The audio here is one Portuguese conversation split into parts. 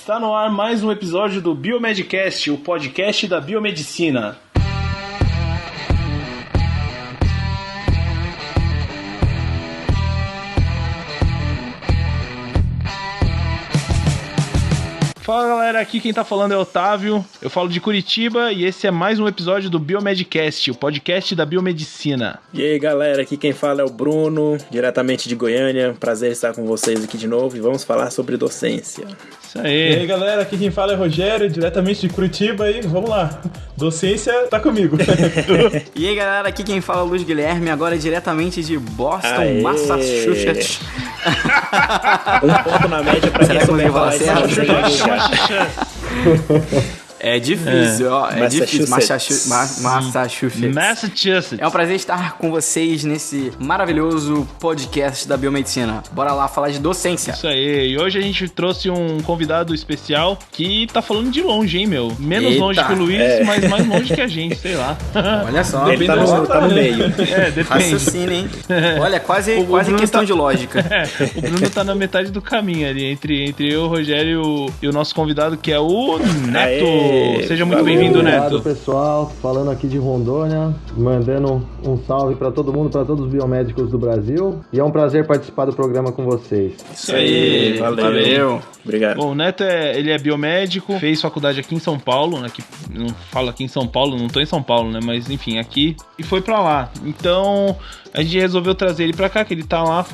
Está no ar mais um episódio do Biomedcast, o podcast da biomedicina. Fala galera, aqui quem tá falando é Otávio, eu falo de Curitiba e esse é mais um episódio do Biomedcast, o podcast da biomedicina. E aí galera, aqui quem fala é o Bruno, diretamente de Goiânia, prazer estar com vocês aqui de novo e vamos falar sobre docência. Isso aí. E aí galera, aqui quem fala é Rogério, diretamente de Curitiba e vamos lá, docência tá comigo. E aí galera, aqui quem fala é o Luiz Guilherme, agora diretamente de Boston, Aê. Massachusetts. Um ponto na média pra quem souber falar isso. É difícil, ó. É difícil. Massachusetts. Massachusetts. É um prazer estar com vocês nesse maravilhoso podcast da biomedicina. Bora lá falar de docência. Isso aí. E hoje a gente trouxe um convidado especial que tá falando de longe, hein, meu? Menos Eita, longe que o Luiz, mas mais longe que a gente, sei lá. Olha só. Ele tá no meio. É, depende. Raciocínio, hein? Olha, quase Bruno questão tá- de lógica. O Bruno tá na metade do caminho ali, entre eu, o Rogério e o nosso convidado, que é o Neto. Aê. Seja muito Valeu. bem-vindo, Obrigado, Neto. pessoal. Falando aqui de Rondônia, mandando um salve para todo mundo, para todos os biomédicos do Brasil. E é um prazer participar do programa com vocês. Isso aí, valeu. Obrigado. Bom, o Neto ele é biomédico, fez faculdade aqui em São Paulo, né? Que não falo aqui em São Paulo, não tô em São Paulo, né? Mas enfim, aqui, e foi pra lá. Então a gente resolveu trazer ele pra cá, que ele tá lá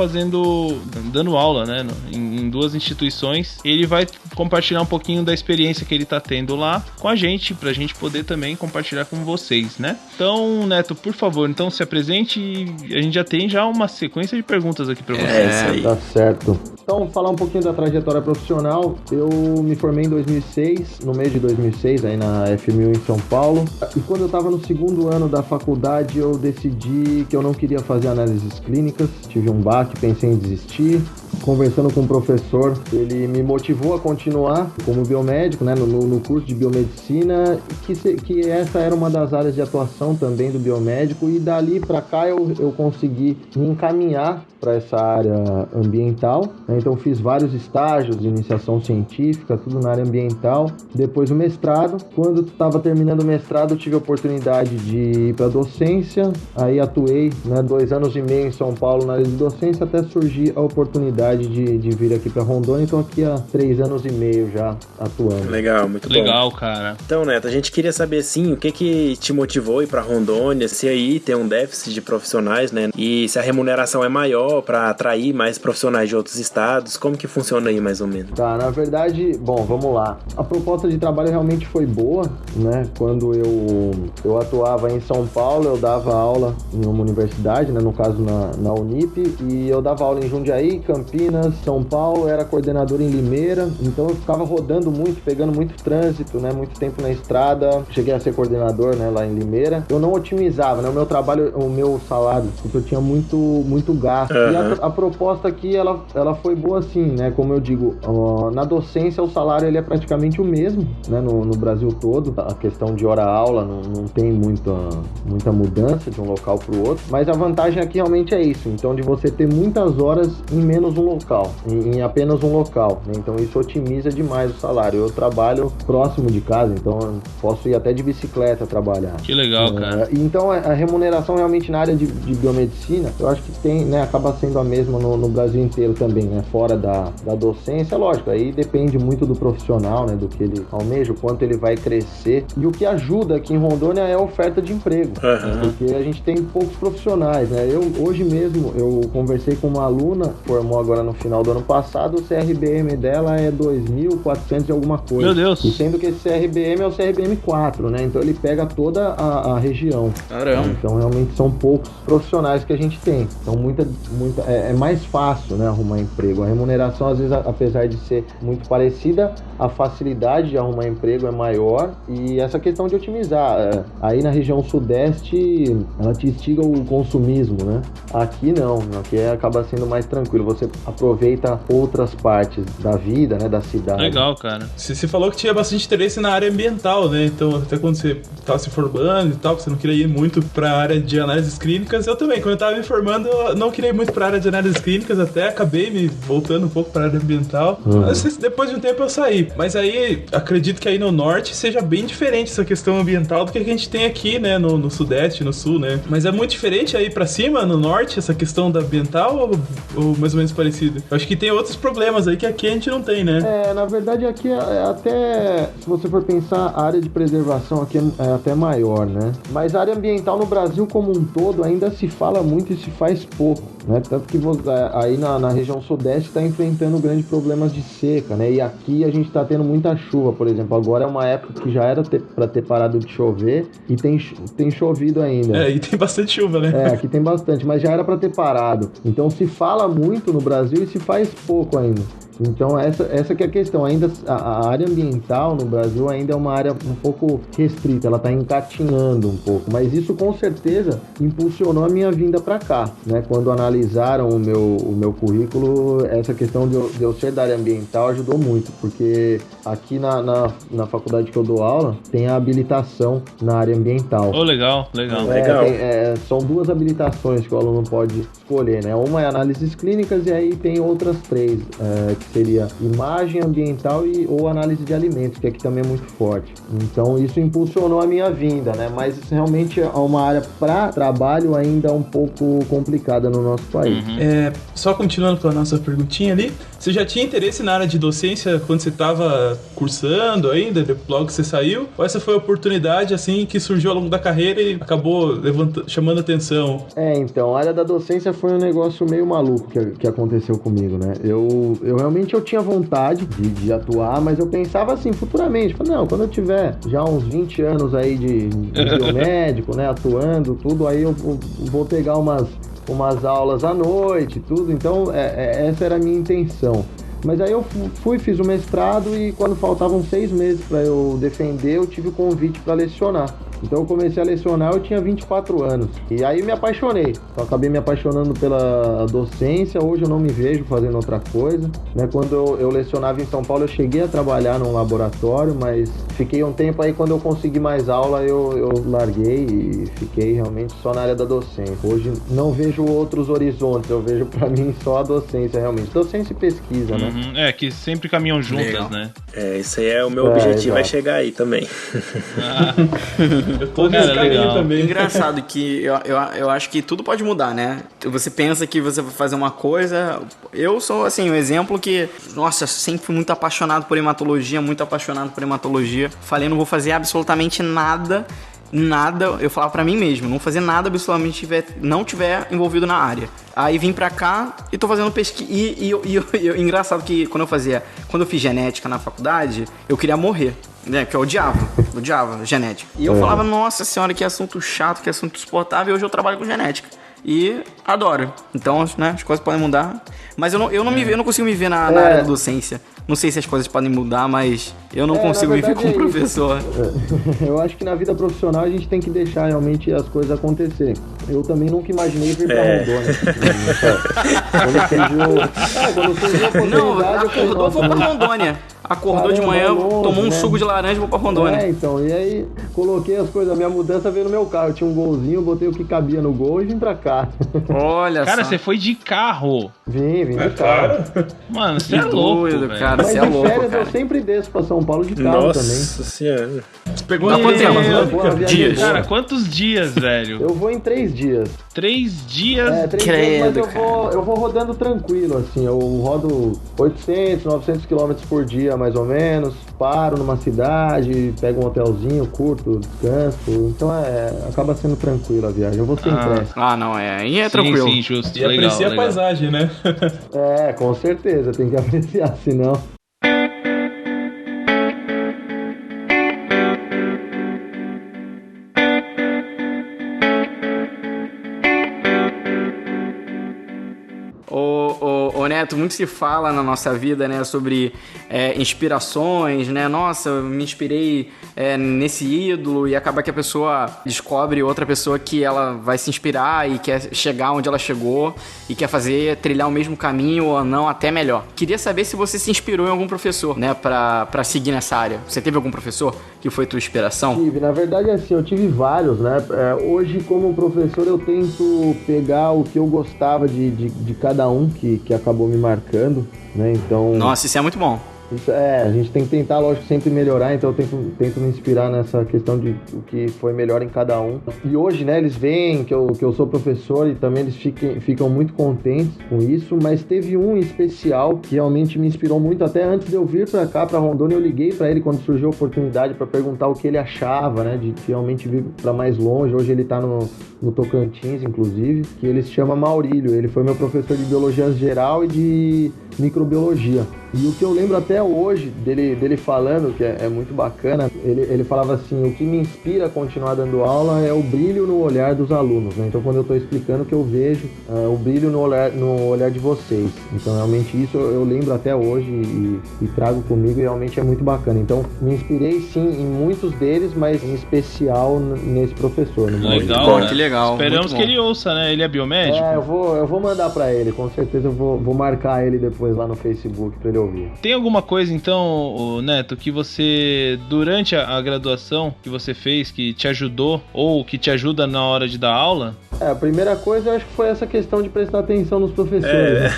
dando aula, né? Em duas instituições. E ele vai compartilhar um pouquinho da experiência que ele tá tendo lá com a gente, pra gente poder também compartilhar com vocês, né? Então, Neto, por favor, então se apresente e a gente já tem uma sequência de perguntas aqui pra você. É isso aí. Tá certo. Então, falar um pouquinho da trajetória profissional. Eu me formei em 2006, no mês de 2006, aí na FMU em São Paulo. E quando eu estava no segundo ano da faculdade, eu decidi que eu não queria fazer análises clínicas. Tive um baque, pensei em desistir. Conversando com o professor, ele me motivou a continuar como biomédico, né, no curso de biomedicina, que essa era uma das áreas de atuação também do biomédico, e dali para cá eu consegui me encaminhar para essa área ambiental, né? Então fiz vários estágios de iniciação científica, tudo na área ambiental. Depois o mestrado. Quando estava terminando o mestrado, eu tive a oportunidade de ir para docência. Aí atuei, né, 2 anos e meio em São Paulo na área de docência, até surgir a oportunidade de vir aqui para Rondônia. Então aqui há 3 anos e meio já atuando. Legal, muito bom. Legal, cara. Então, Neto, a gente queria saber, sim, o que te motivou a ir pra Rondônia, se aí tem um déficit de profissionais, né? E se a remuneração é maior pra atrair mais profissionais de outros estados, como que funciona aí, mais ou menos? Tá, na verdade, bom, vamos lá. A proposta de trabalho realmente foi boa, né? Quando eu atuava em São Paulo, eu dava aula em uma universidade, né? No caso na Unip, e eu dava aula em Jundiaí, Campinas, São Paulo, era coordenador em Limeira, então eu ficava rodando muito, pegando muito trânsito, né? Muito tempo na estrada. Cheguei a ser coordenador, né? Lá em Limeira. Eu não otimizava, né? O meu trabalho, o meu salário, porque eu tinha muito gasto. E a proposta aqui, ela foi boa assim, né? Como eu digo, na docência o salário ele é praticamente o mesmo, né? No Brasil todo. A questão de hora-aula não tem muita mudança de um local para o outro, mas a vantagem aqui realmente é isso. Então, de você ter muitas horas em menos um local, em apenas um local, né? Então isso otimiza demais o salário. Eu trabalho próximo de casa, então eu posso ir até de bicicleta trabalhar. Que legal, cara. Então a remuneração realmente na área de biomedicina, eu acho que tem, né, acaba sendo a mesma no Brasil inteiro também, né? Fora da docência, lógico, aí depende muito do profissional, né? Do que ele almeja, o quanto ele vai crescer. E o que ajuda aqui em Rondônia é a oferta de emprego, porque a gente tem poucos profissionais, né? Hoje mesmo eu conversei com uma aluna, formou agora no final do ano passado, o CRBM dela é 2.400 e alguma coisa. Meu Deus! E sendo que esse CRBM é o CRBM 4, né? Então ele pega toda a região. Caramba. Então realmente são poucos profissionais que a gente tem. Então é mais fácil, né, arrumar emprego. A remuneração, às vezes, apesar de ser muito parecida, a facilidade de arrumar emprego é maior, e essa questão de otimizar. Aí na região sudeste, ela te instiga o consumismo, né? Aqui não. Aqui acaba sendo mais tranquilo. Você aproveita outras partes da vida, né, da cidade. Legal, cara. Você falou que tinha bastante interesse na área ambiental, né? Então, até quando você estava se formando e tal, que você não queria ir muito para a área de análises clínicas, eu também, quando eu estava me formando, eu não queria ir muito para a área de análises clínicas, até acabei me voltando um pouco para a área ambiental. Mas depois de um tempo eu saí. Mas aí, acredito que aí no norte seja bem diferente essa questão ambiental do que a gente tem aqui, né? No sudeste, no sul, né? Mas é muito diferente aí para cima, no norte, essa questão da ambiental ou mais ou menos parecido? Eu acho que tem outros problemas aí que aqui a gente não tem, né? Na verdade aqui até, se você for pensar, a área de preservação aqui é até maior, né? Mas a área ambiental no Brasil como um todo ainda se fala muito e se faz pouco, né? Tanto que aí na região sudeste está enfrentando grandes problemas de seca, né? E aqui a gente está tendo muita chuva, por exemplo. Agora é uma época que já era para ter parado de chover e tem chovido ainda. E tem bastante chuva, né? Aqui tem bastante, mas já era para ter parado. Então se fala muito no Brasil e se faz pouco ainda. Então essa que é a questão. Ainda a área ambiental no Brasil ainda é uma área um pouco restrita, ela está engatinhando um pouco, mas isso com certeza impulsionou a minha vinda para cá, né? Quando analisaram o meu currículo, essa questão de eu ser da área ambiental ajudou muito, porque aqui na faculdade que eu dou aula tem a habilitação na área ambital. Legal. São duas habilitações que o aluno pode escolher, né? Uma é análises clínicas e aí tem outras três, que seria imagem ambiental ou análise de alimentos, que aqui também é muito forte. Então isso impulsionou a minha vinda, né? Mas isso realmente é uma área para trabalho ainda um pouco complicada no nosso país. Só continuando com a nossa perguntinha ali, você já tinha interesse na área de docência quando você estava cursando ainda, logo que você saiu? Ou essa foi a oportunidade assim que surgiu ao longo da carreira e acabou chamando atenção? Então, a área da docência foi um negócio meio maluco que aconteceu comigo, né? Eu realmente tinha vontade de atuar, mas eu pensava assim, futuramente, não, quando eu tiver já uns 20 anos aí de biomédico, né, atuando, tudo, aí eu vou pegar umas aulas à noite, tudo, então essa era a minha intenção. Mas aí eu fiz o mestrado e quando faltavam 6 meses para eu defender, eu tive o convite para lecionar. Então eu comecei a lecionar, eu tinha 24 anos. E aí me apaixonei. Eu acabei me apaixonando pela docência. Hoje eu não me vejo fazendo outra coisa, né? Quando eu lecionava em São Paulo, eu cheguei a trabalhar num laboratório, mas fiquei um tempo aí, quando eu consegui mais aula, eu larguei e fiquei realmente só na área da docência. Hoje não vejo outros horizontes, eu vejo pra mim só a docência realmente. Docência e pesquisa, né? Que sempre caminham juntas, Legal. né? Isso aí é o meu objetivo, é exato. chegar aí também. Eu tô nesse caminho legal. também. Engraçado que eu acho que tudo pode mudar, né? Você pensa que você vai fazer uma coisa... Eu sou, assim, um exemplo que... Nossa, eu sempre fui muito apaixonado por hematologia, Falei, não vou fazer absolutamente nada, eu falava pra mim mesmo, não fazer nada absolutamente não tiver envolvido na área. Aí vim pra cá e tô fazendo pesquisa. E engraçado que quando eu fiz genética na faculdade, eu queria morrer, né? Porque eu odiava genética. E eu falava, nossa senhora, que assunto chato, que assunto insuportável. E hoje eu trabalho com genética. E adoro. Então, né, as coisas podem mudar. Mas eu não consigo me ver na área da docência. Não sei se as coisas podem mudar, mas eu não consigo me ver como professor. Eu acho que na vida profissional a gente tem que deixar realmente as coisas acontecer. Eu também nunca imaginei vir pra Rondônia. Quando surgiu a oportunidade, Acordou, vou pra Rondônia. Acordou de manhã, tomou um suco de laranja e vou pra Rondônia. Então, e aí coloquei as coisas, a minha mudança veio no meu carro. Eu tinha um golzinho, botei o que cabia no gol e vim pra cá. Olha Cara, só. você foi de carro. Vim de carro. Mano, você é louco, doido, velho. cara. Mas Você de é louco, férias cara. eu sempre desço pra São Paulo de carro Nossa também. senhora. Você pegou Dá quanto tempo? Dias. Cara, quantos dias, velho? Eu vou em 3 dias. 3 dias? 3 Credo, dias, mas eu vou rodando tranquilo, assim. Eu rodo 800, 900 quilômetros por dia, mais ou menos. Paro numa cidade, pego um hotelzinho, curto, descanso. Então acaba sendo tranquilo a viagem. Eu vou sem pressa. Não, aí é tranquilo. Sim, justo. E Legal, aprecia a legal. paisagem, né? Com certeza, tem que apreciar, senão... Ô Neto, muito se fala na nossa vida, né, sobre inspirações, né? Nossa, eu me inspirei nesse ídolo, e acaba que a pessoa descobre outra pessoa que ela vai se inspirar e quer chegar onde ela chegou e quer trilhar o mesmo caminho ou não, até melhor. Queria saber se você se inspirou em algum professor, né, pra seguir nessa área. Você teve algum professor que foi tua inspiração? Tive, na verdade, assim, eu tive vários, né? Hoje, como professor, eu tento pegar o que eu gostava de cada um que acabou me marcando, né? Então... Nossa, isso é muito bom. A gente tem que tentar, lógico, sempre melhorar, então eu tento me inspirar nessa questão de o que foi melhor em cada um. E hoje, né, eles veem que eu sou professor e também eles ficam muito contentes com isso, mas teve um especial que realmente me inspirou muito. Até antes de eu vir pra cá, pra Rondônia, eu liguei pra ele quando surgiu a oportunidade pra perguntar o que ele achava, né, de realmente vir pra mais longe. Hoje ele tá no Tocantins, inclusive, que ele se chama Maurílio. Ele foi meu professor de Biologia Geral e de Microbiologia. E o que eu lembro até hoje dele falando, que é muito bacana, ele falava assim: o que me inspira a continuar dando aula é o brilho no olhar dos alunos, né? Então, quando eu estou explicando, o que eu vejo o brilho no olhar de vocês. Então, realmente, isso eu lembro até hoje e trago comigo, e realmente é muito bacana. Então, me inspirei, sim, em muitos deles, mas em especial nesse professor. Legal, né? Que legal. Esperamos que ele ouça, né? Ele é biomédico? Eu vou mandar para ele, com certeza eu vou marcar ele depois lá no Facebook para ele ouvir. Tem alguma coisa, então, Neto, que você, durante a graduação que você fez, que te ajudou ou que te ajuda na hora de dar aula? A primeira coisa, eu acho que foi essa questão de prestar atenção nos professores.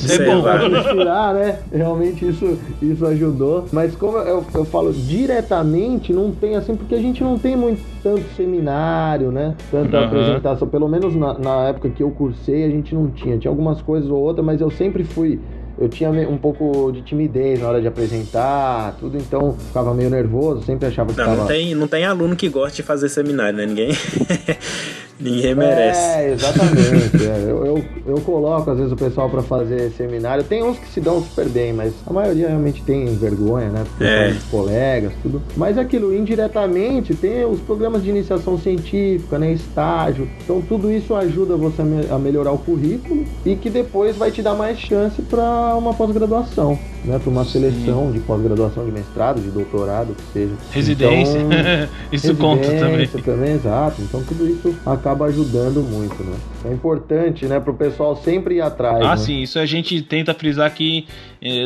Isso é bom. Inspirar, né? Realmente isso ajudou. Mas como eu falo diretamente, não tem assim, porque a gente não tem tanto seminário, né? Tanta apresentação. Pelo menos na época que eu cursei, a gente não tinha. Tinha algumas coisas ou outras, mas eu sempre fui... Eu tinha um pouco de timidez na hora de apresentar, tudo, então ficava meio nervoso, sempre achava que não tem aluno que gosta de fazer seminário, né? Ninguém merece. Exatamente. Eu coloco, às vezes, o pessoal pra fazer seminário. Tem uns que se dão super bem, mas a maioria realmente tem vergonha, né? Porque os colegas, tudo. Mas aquilo, indiretamente, tem os programas de iniciação científica, né? Estágio. Então, tudo isso ajuda você a melhorar o currículo e que depois vai te dar mais chance pra uma pós-graduação, né? Para uma seleção de pós-graduação, de mestrado, de doutorado, que seja. Residência. Então, isso conta também. Exato. Então tudo isso acaba ajudando muito, né? É importante, né, para o pessoal sempre ir atrás. Ah, né? sim. Isso a gente tenta frisar aqui.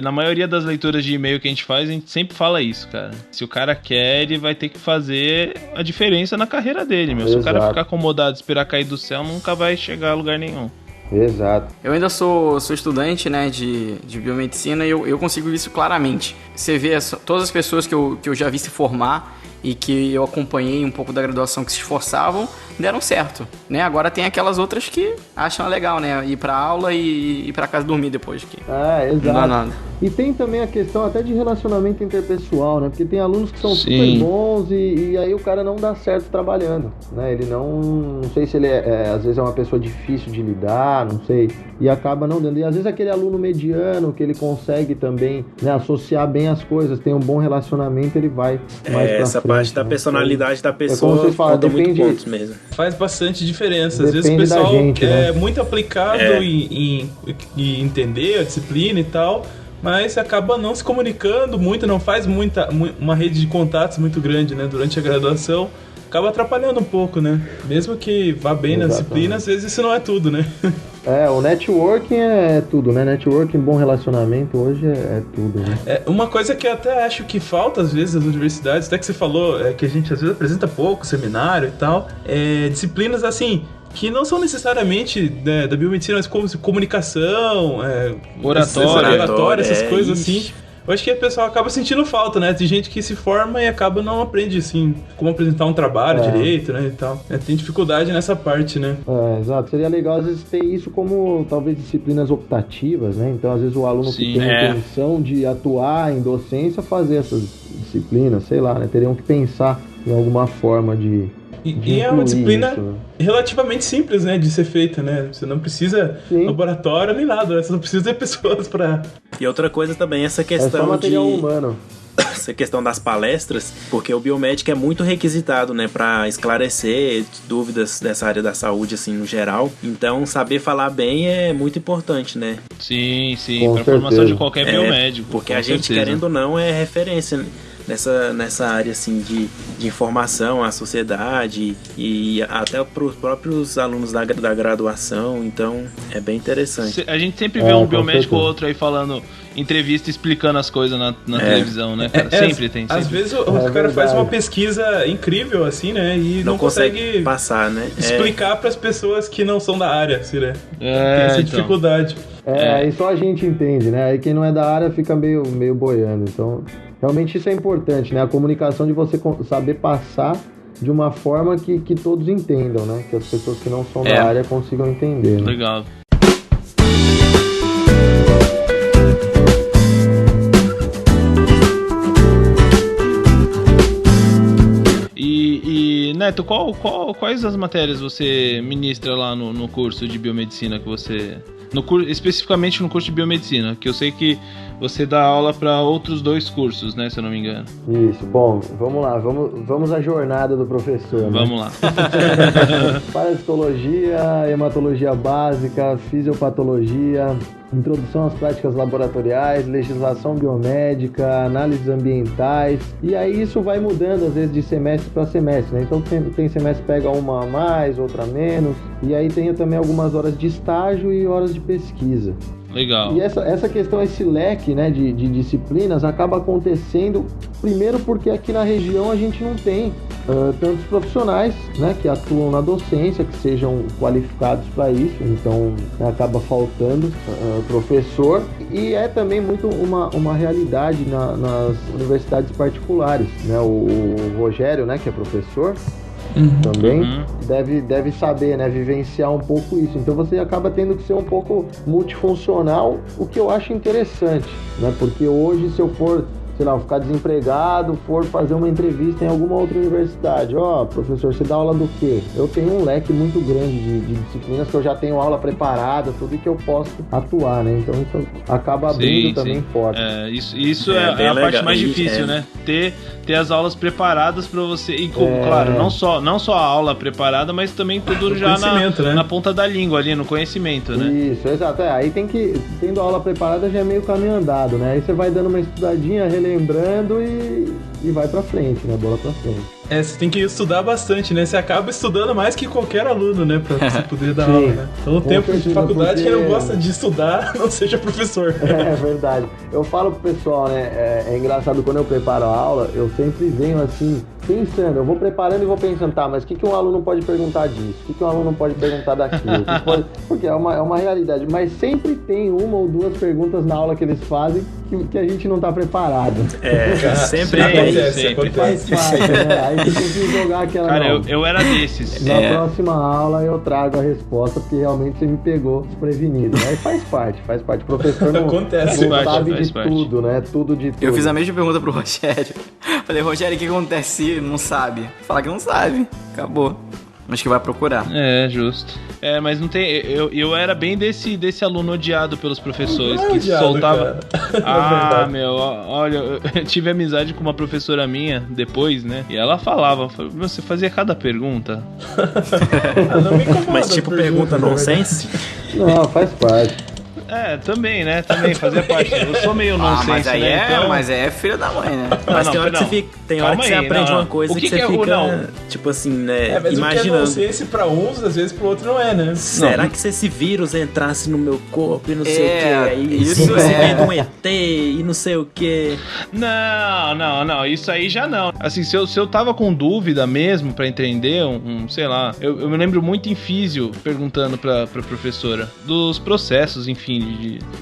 Na maioria das leituras de e-mail que a gente faz, a gente sempre fala isso, cara. Se o cara quer, ele vai ter que fazer a diferença na carreira dele, meu. Se o cara ficar acomodado, esperar cair do céu, nunca vai chegar a lugar nenhum. Exato. Eu ainda sou estudante, né, de biomedicina, e eu consigo ver isso claramente. Você vê todas as pessoas que eu já vi se formar e que eu acompanhei um pouco da graduação que se esforçavam, deram certo, né? Agora tem aquelas outras que acham legal, né? Ir pra aula e ir pra casa dormir depois. Exato. Não dá nada. E tem também a questão até de relacionamento interpessoal, né? Porque tem alunos que são super bons e aí o cara não dá certo trabalhando, né? Ele não sei se ele às vezes é uma pessoa difícil de lidar, não sei, e acaba não dando. E às vezes aquele aluno mediano que ele consegue também, né, associar bem as coisas, tem um bom relacionamento, ele vai mais pra essa frente, parte da personalidade da pessoa como você fala, conta muito depende, pontos mesmo. Faz bastante diferença. Às vezes o depende da pessoal gente, né? é muito aplicado em entender a disciplina e tal, mas acaba não se comunicando muito, não faz uma rede de contatos muito grande, né, durante a graduação. Acaba atrapalhando um pouco, né? Mesmo que vá bem na disciplina, às vezes isso não é tudo, né? O networking é tudo, né? Networking, bom relacionamento hoje é tudo, né? Uma coisa que eu até acho que falta às vezes nas universidades, até que você falou, que a gente às vezes apresenta pouco, seminário e tal, disciplinas assim, que não são necessariamente da biomedicina, mas como comunicação, oratória, essas coisas assim. Eu acho que o pessoal acaba sentindo falta, né? Tem gente que se forma e acaba não aprende, assim, como apresentar um trabalho direito, né, e tal. Tem dificuldade nessa parte, né? Exato. Seria legal, às vezes, ter isso como, talvez, disciplinas optativas, né? Então, às vezes, o aluno que tem a intenção de atuar em docência, fazer essas disciplinas, sei lá, né? Teriam que pensar em alguma forma de E é uma disciplina relativamente simples, né, de ser feita, né? Você não precisa laboratório nem nada, né? Você não precisa ter pessoas pra... E outra coisa também, essa questão só material humano. essa questão das palestras, porque o biomédico é muito requisitado, né, para esclarecer dúvidas dessa área da saúde, assim, no geral. Então, saber falar bem é muito importante, né? Sim, Com pra formação certeza. de qualquer biomédico. Porque com a gente, certeza. querendo ou não, é referência nessa área, assim, de informação à sociedade e até para os próprios alunos da graduação. Então, é bem interessante. A gente sempre vê um com biomédico ou certeza. outro aí falando entrevista explicando as coisas na televisão, né, cara? Sempre tem. Às Sempre. vezes o cara verdade. faz uma pesquisa incrível, assim, né? E não consegue passar, né? explicar pras pessoas que não são da área, assim, né? Tem É, essa então. dificuldade. Aí só a gente entende, né? Aí quem não é da área fica meio boiando. Então, realmente isso é importante, né? A comunicação de você saber passar de uma forma que todos entendam, né? Que as pessoas que não são da área consigam entender. Né? Legal. E Neto, quais as matérias você ministra lá no curso de biomedicina que você... especificamente no curso de biomedicina, que eu sei que você dá aula para outros 2 cursos, né, se eu não me engano. Isso, bom, vamos lá, vamos à jornada do professor. Né? Vamos lá. Parasitologia, hematologia básica, fisiopatologia, introdução às práticas laboratoriais, legislação biomédica, análises ambientais, e aí isso vai mudando às vezes de semestre para semestre, né? Então tem semestre que pega uma a mais, outra a menos, e aí tem também algumas horas de estágio e horas de pesquisa. Legal. E essa questão, esse leque, né, de disciplinas acaba acontecendo primeiro porque aqui na região a gente não tem tantos profissionais, né, que atuam na docência, que sejam qualificados para isso, então acaba faltando professor, e é também muito uma realidade nas universidades particulares, né, o Rogério, né, que é professor, também deve saber, né, vivenciar um pouco isso. Então você acaba tendo que ser um pouco multifuncional, o que eu acho interessante, né? Porque hoje, se eu for, sei lá, ficar desempregado, for fazer uma entrevista em alguma outra universidade, professor, você dá aula do quê? Eu tenho um leque muito grande de disciplinas que eu já tenho aula preparada, tudo que eu posso atuar, né? Então isso acaba abrindo também portas. Isso é a legal. parte mais difícil, né? Ter as aulas preparadas para você. E, claro, não só a aula preparada, mas também tudo já na ponta da língua ali, no conhecimento, né? Isso, exato. Aí tendo a aula preparada já é meio caminho andado, né? Aí você vai dando uma estudadinha, relembrando e vai pra frente, né? Bola pra frente. Você tem que estudar bastante, né? Você acaba estudando mais que qualquer aluno, né? Pra você poder dar aula, né? Então, o tempo de faculdade, quem não gosta de estudar, não seja professor. É verdade. Eu falo pro pessoal, né? É engraçado, quando eu preparo a aula, eu sempre venho assim, pensando. Eu vou preparando e vou pensando, tá, mas o que um aluno pode perguntar disso? O que um aluno pode perguntar daquilo? Porque é uma realidade. Mas sempre tem uma ou duas perguntas na aula que eles fazem que a gente não tá preparado. Sempre Faz parte, né? Aí você tem que jogar aquela... Cara, eu era desses. Na próxima aula eu trago a resposta, porque realmente você me pegou desprevenido. Aí faz parte. O professor não sabe de tudo, né? Tudo de tudo. Eu fiz a mesma pergunta pro Rogério. Falei, Rogério, o que acontece se não sabe? Fala que não sabe. Acabou. Mas que vai procurar. É, justo. Mas não tem... Eu era bem desse aluno odiado pelos professores, Não é que odiado, soltava... cara. Meu, olha, eu tive amizade com uma professora minha depois, né? E ela falava, você fazia cada pergunta. Não me incomoda. Mas tipo pergunta nonsense? Não, faz parte. Também, né? Também fazia parte. Eu sou meio nonsense, mas aí né? Então... mas é filho da mãe, né? Mas tem hora que você aprende uma coisa que você fica, tipo assim, né, mas imaginando. o que é nonsense pra uns, às vezes pro outro não é, né? Será que se esse vírus entrasse no meu corpo e não sei o que? Aí isso vem de um ET e não sei o que. Não, isso aí já não. Assim, se eu tava com dúvida mesmo pra entender, sei lá, eu me lembro muito em físio perguntando pra professora dos processos, enfim,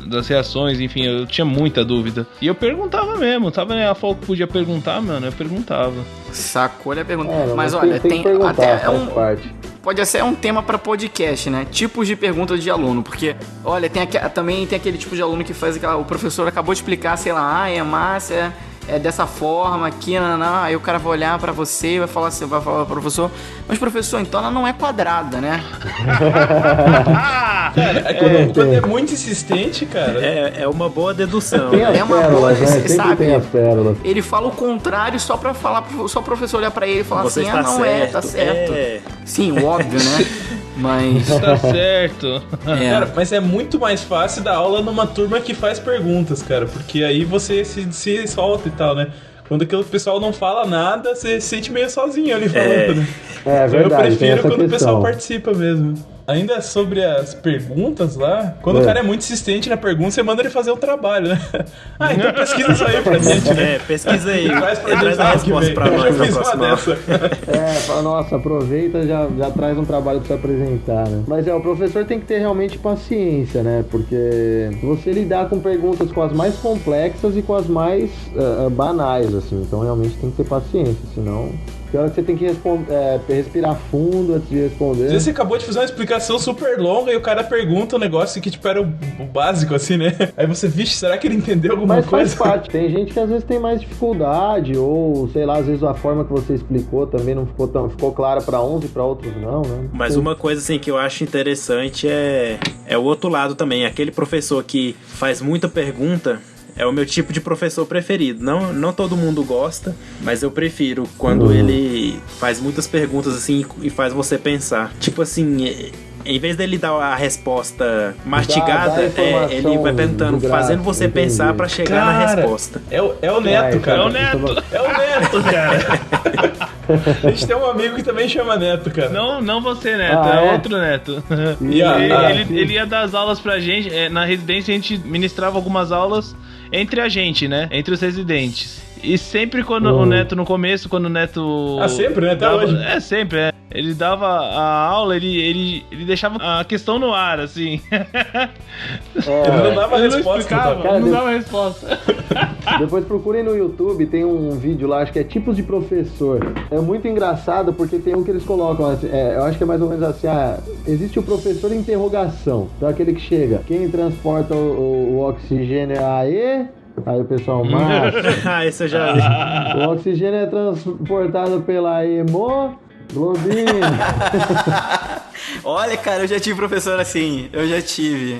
das reações, enfim, eu tinha muita dúvida. E eu perguntava mesmo, ela falou que podia perguntar, mano, eu perguntava. Sacou a pergunta. Mas olha, tem até parte. Pode ser um tema pra podcast, né? Tipos de perguntas de aluno, porque, olha, também tem aquele tipo de aluno que faz o professor acabou de explicar, sei lá, hemácia é dessa forma aqui, não. Aí o cara vai olhar pra você e vai falar assim, vai falar pro professor, mas professor, então ela não é quadrada, né? Cara, quando é muito insistente, cara... É uma boa dedução. Tem as É uma pérolas, boa, né? Sempre sabe? tem as pérolas. Ele fala o contrário só pra falar, só o professor olhar pra ele e falar Você assim, está não certo. tá certo. Sim, óbvio, né? Mas... Tá certo. Cara, mas é muito mais fácil dar aula numa turma que faz perguntas, cara, porque aí você se solta e tal, né? Quando aquele pessoal não fala nada, você se sente meio sozinho ali falando, né? É Então verdade, eu tem prefiro essa quando o pessoal questão. participa mesmo. Ainda sobre as perguntas lá, quando o cara é muito insistente na pergunta, você manda ele fazer o trabalho, né? Ah, então pesquisa isso aí pra gente, né? Pesquisa aí. Traz pra gente Traz a lá que resposta vem. pra Eu nós já na fiz uma próxima. dessa. Fala, nossa, aproveita, já traz um trabalho pra você apresentar, né? Mas o professor tem que ter realmente paciência, né? Porque você lidar com perguntas com as mais complexas e com as mais banais, assim. Então realmente tem que ter paciência, senão... Pior que você tem que respirar fundo antes de responder. Às vezes você acabou de fazer uma explicação super longa e o cara pergunta um negócio que, tipo, era o básico, assim, né? Aí você, vixe, será que ele entendeu alguma Mas coisa? faz parte. Tem gente que às vezes tem mais dificuldade, ou sei lá, às vezes a forma que você explicou também não ficou clara pra uns e pra outros não, né? Mas uma coisa assim que eu acho interessante é o outro lado também. Aquele professor que faz muita pergunta é o meu tipo de professor preferido. Não todo mundo gosta, mas eu prefiro quando ele faz muitas perguntas assim e faz você pensar. Tipo assim, em vez dele dar a resposta mastigada, ele vai perguntando, fazendo você pensar pra chegar na resposta. É o Neto, cara. É o Neto. É o Neto, cara. A gente tem um amigo que também chama Neto, cara. Não você, Neto, outro Neto. Ele ia dar as aulas pra gente. Na residência a gente ministrava algumas aulas entre a gente, né? Entre os residentes. E sempre quando o Neto, no começo, quando o Neto... sempre, né? Até hoje. Sempre. Ele dava a aula, ele deixava a questão no ar, assim. Ele não dava Ele resposta. explicava, Cara, não dava resposta. Depois procurem no YouTube, tem um vídeo lá, acho que é tipos de professor. É muito engraçado porque tem um que eles colocam, assim, eu acho que é mais ou menos assim, existe o professor interrogação, então aquele que chega, quem transporta o oxigênio é AE? Aí o pessoal, massa. Esse eu já vi. O oxigênio é transportado pela hemoglobina. Olha, cara, eu já tive professor assim. Eu já tive.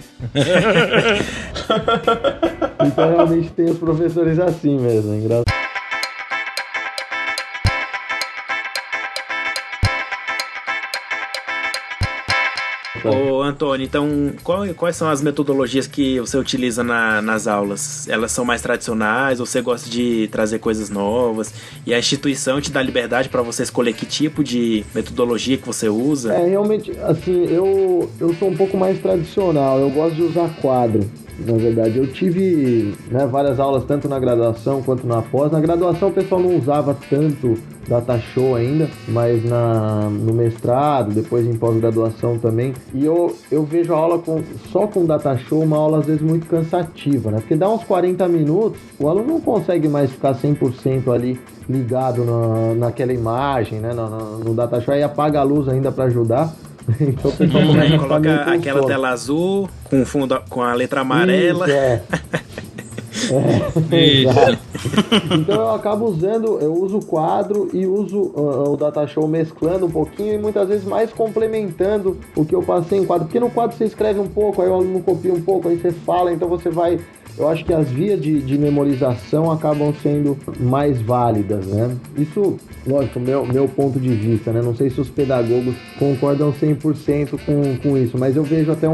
Então realmente tem os professores assim mesmo, é engraçado. Ô, Antônio, então quais são as metodologias que você utiliza nas aulas? Elas são mais tradicionais ou você gosta de trazer coisas novas? E a instituição te dá liberdade para você escolher que tipo de metodologia que você usa? Realmente, assim, eu sou um pouco mais tradicional, eu gosto de usar quadro. Na verdade, eu tive várias aulas tanto na graduação quanto na pós. Na graduação o pessoal não usava tanto data show ainda, mas no mestrado, depois em pós-graduação também. E eu vejo a aula só com data show, uma aula às vezes muito cansativa, né? Porque dá uns 40 minutos, o aluno não consegue mais ficar 100% ali ligado naquela imagem, né? No data show, aí apaga a luz ainda para ajudar. Então o pessoal começa a coloca aquela tela azul com fundo com a letra amarela. Exato. Então eu acabo eu uso o quadro e uso o data show mesclando um pouquinho e muitas vezes mais complementando o que eu passei em quadro, porque no quadro você escreve um pouco, aí o aluno copia um pouco, aí você fala, então você vai... Eu acho que as vias de memorização acabam sendo mais válidas, né? Isso, lógico, meu ponto de vista, né? Não sei se os pedagogos concordam 100% com isso, mas eu vejo até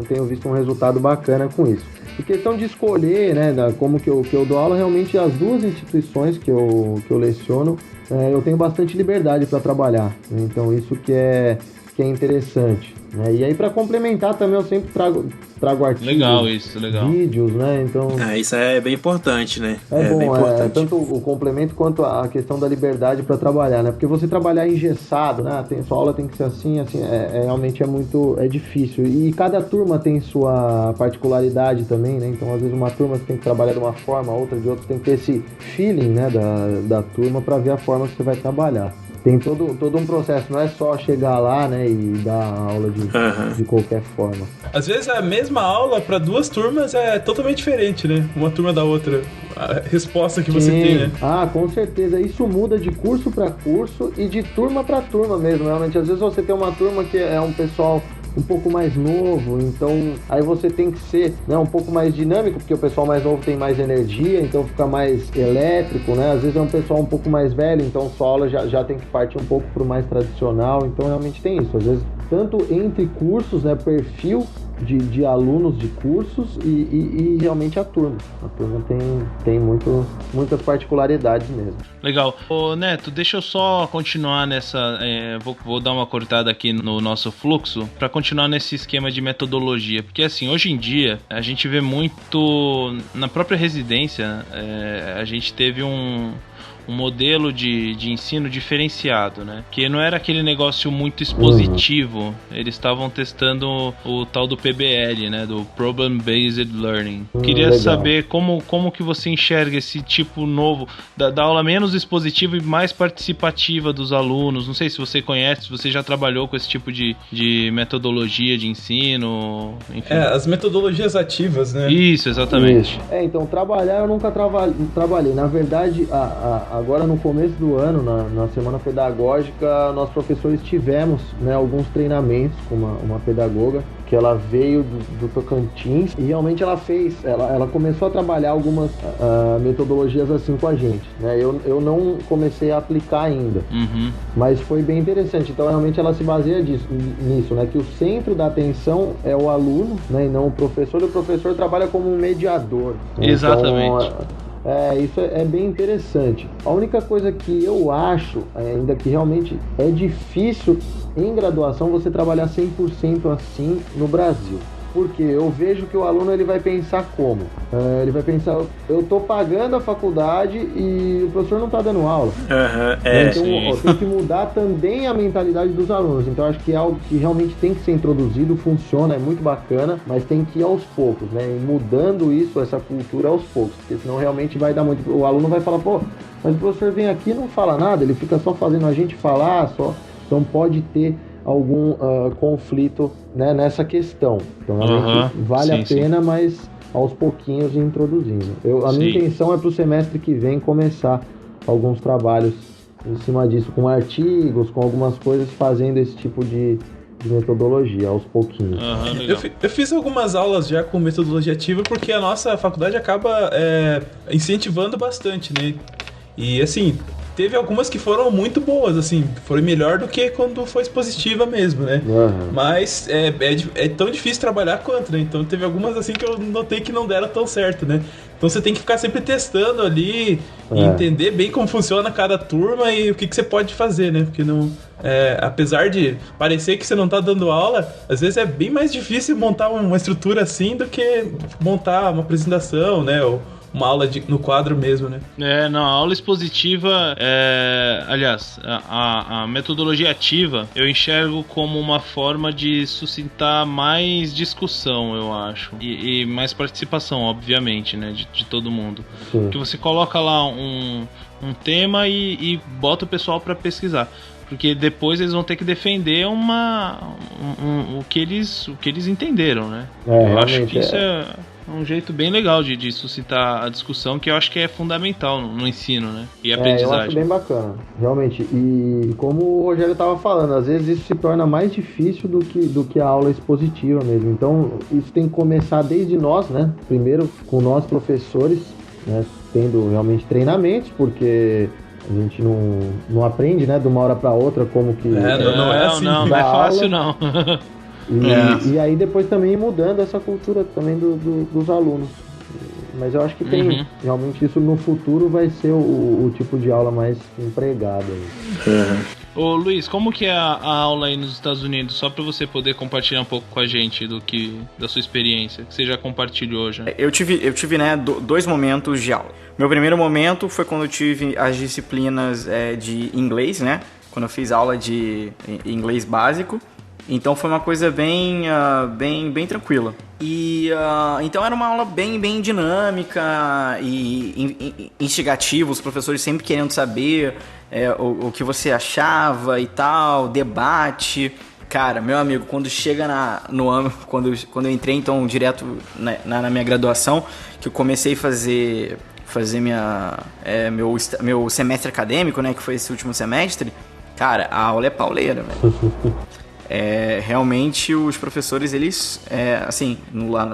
tenho visto um resultado bacana com isso. E questão de escolher, né, como que eu dou aula, realmente as duas instituições que eu leciono, eu tenho bastante liberdade para trabalhar, né? Então isso que é interessante, né? E aí para complementar também eu sempre trago artigos, legal isso, legal, vídeos, né? Então isso é bem importante, né? Bom, bem importante. Tanto o complemento quanto a questão da liberdade para trabalhar, né? Porque você trabalhar engessado, né? Sua aula tem que ser assim, realmente é difícil. E cada turma tem sua particularidade também, né? Então às vezes uma turma você tem que trabalhar de uma forma, outra de outra, tem que ter esse feeling, né, da turma para ver a forma que você vai trabalhar. Tem todo um processo, não é só chegar lá, né, e dar aula de qualquer forma. Às vezes a mesma aula para duas turmas é totalmente diferente, né? Uma turma da outra. a resposta que você tem, né? Ah, com certeza. Isso muda de curso para curso e de turma para turma mesmo. Realmente, às vezes você tem uma turma que é um pessoal um pouco mais novo, então aí você tem que ser, né, um pouco mais dinâmico, porque o pessoal mais novo tem mais energia, então fica mais elétrico, né? Às vezes é um pessoal um pouco mais velho, então sua aula já tem que partir um pouco pro mais tradicional, então realmente tem isso. Às vezes, tanto entre cursos, né, perfil de alunos de cursos e realmente a turma. A turma tem muitas particularidades mesmo. Legal. Ô Neto, deixa eu só continuar nessa... vou dar uma cortada aqui no nosso fluxo para continuar nesse esquema de metodologia. Porque assim, hoje em dia, a gente vê muito... Na própria residência, a gente teve um modelo de ensino diferenciado, né? Que não era aquele negócio muito expositivo. Eles estavam testando o tal do PBL, né? Do Problem Based Learning. Queria legal. saber como que você enxerga esse tipo novo da aula menos expositiva e mais participativa dos alunos. Não sei se você conhece, se você já trabalhou com esse tipo de metodologia de ensino, enfim. As metodologias ativas, né? Isso, exatamente. Isso. Então, trabalhar eu nunca trabalhei. Na verdade, agora no começo do ano, na Semana Pedagógica, nós professores tivemos, né, alguns treinamentos com uma pedagoga que ela veio do Tocantins e realmente ela começou a trabalhar algumas metodologias assim com a gente, né? Eu não comecei a aplicar ainda, mas foi bem interessante. Então realmente ela se baseia nisso, né? Que o centro da atenção é o aluno, né? E não o professor. E o professor trabalha como um mediador, né? Exatamente. Então, isso é bem interessante. A única coisa que eu acho, ainda que realmente é difícil em graduação você trabalhar 100% assim no Brasil. Porque eu vejo que o aluno ele vai pensar como? Ele vai pensar, eu tô pagando a faculdade e o professor não tá dando aula. Então tem que mudar também a mentalidade dos alunos. Então acho que é algo que realmente tem que ser introduzido, funciona, é muito bacana, mas tem que ir aos poucos, né? E mudando isso, essa cultura aos poucos, porque senão realmente vai dar muito... O aluno vai falar, pô, mas o professor vem aqui e não fala nada, ele fica só fazendo a gente falar, então pode ter algum conflito, né, nessa questão. Então realmente vale a pena, mas aos pouquinhos introduzindo. A minha intenção é para o semestre que vem começar alguns trabalhos em cima disso, com artigos, com algumas coisas, fazendo esse tipo de metodologia aos pouquinhos. Eu fiz algumas aulas já com metodologia ativa porque a nossa faculdade acaba incentivando bastante, né? E assim, teve algumas que foram muito boas, assim, foi melhor do que quando foi expositiva mesmo, né? Mas é tão difícil trabalhar quanto, né? Então teve algumas assim que eu notei que não deram tão certo, né? Então você tem que ficar sempre testando ali e entender bem como funciona cada turma e o que você pode fazer, né? Porque não... apesar de parecer que você não tá dando aula, às vezes é bem mais difícil montar uma estrutura assim do que montar uma apresentação, né? Ou uma aula no quadro mesmo, né? A aula expositiva, aliás, a metodologia ativa, eu enxergo como uma forma de suscitar mais discussão, eu acho, e mais participação, obviamente, né, de todo mundo. Porque você coloca lá um tema e bota o pessoal para pesquisar. Porque depois eles vão ter que defender o que eles entenderam, né? Eu acho que isso é um jeito bem legal de suscitar a discussão, que eu acho que é fundamental no ensino, né? E aprendizagem. Eu acho bem bacana, realmente. E como o Rogério estava falando, às vezes isso se torna mais difícil do que a aula expositiva mesmo. Então, isso tem que começar desde nós, né? Primeiro, com nós professores, né? Tendo realmente treinamentos, porque a gente não aprende, né, de uma hora para outra como que... Não é assim. Não é fácil, não. E aí depois também ir mudando essa cultura também dos alunos. Mas eu acho que tem, realmente isso no futuro vai ser o tipo de aula mais empregada. Ô Luiz, como que é a aula aí nos Estados Unidos? Só pra você poder compartilhar um pouco com a gente da sua experiência, que você já compartilhou já. Eu tive né, dois momentos de aula. Meu primeiro momento foi quando eu tive as disciplinas de inglês, né? Quando eu fiz aula de inglês básico. Então foi uma coisa bem tranquila. E então era uma aula bem dinâmica e instigativa, os professores sempre querendo saber o que você achava e tal, debate. Cara, meu amigo, quando chega quando eu entrei então direto na minha graduação, que eu comecei a fazer fazer meu semestre acadêmico, né, que foi esse último semestre, cara, a aula é pauleira, velho. Realmente os professores, eles, assim,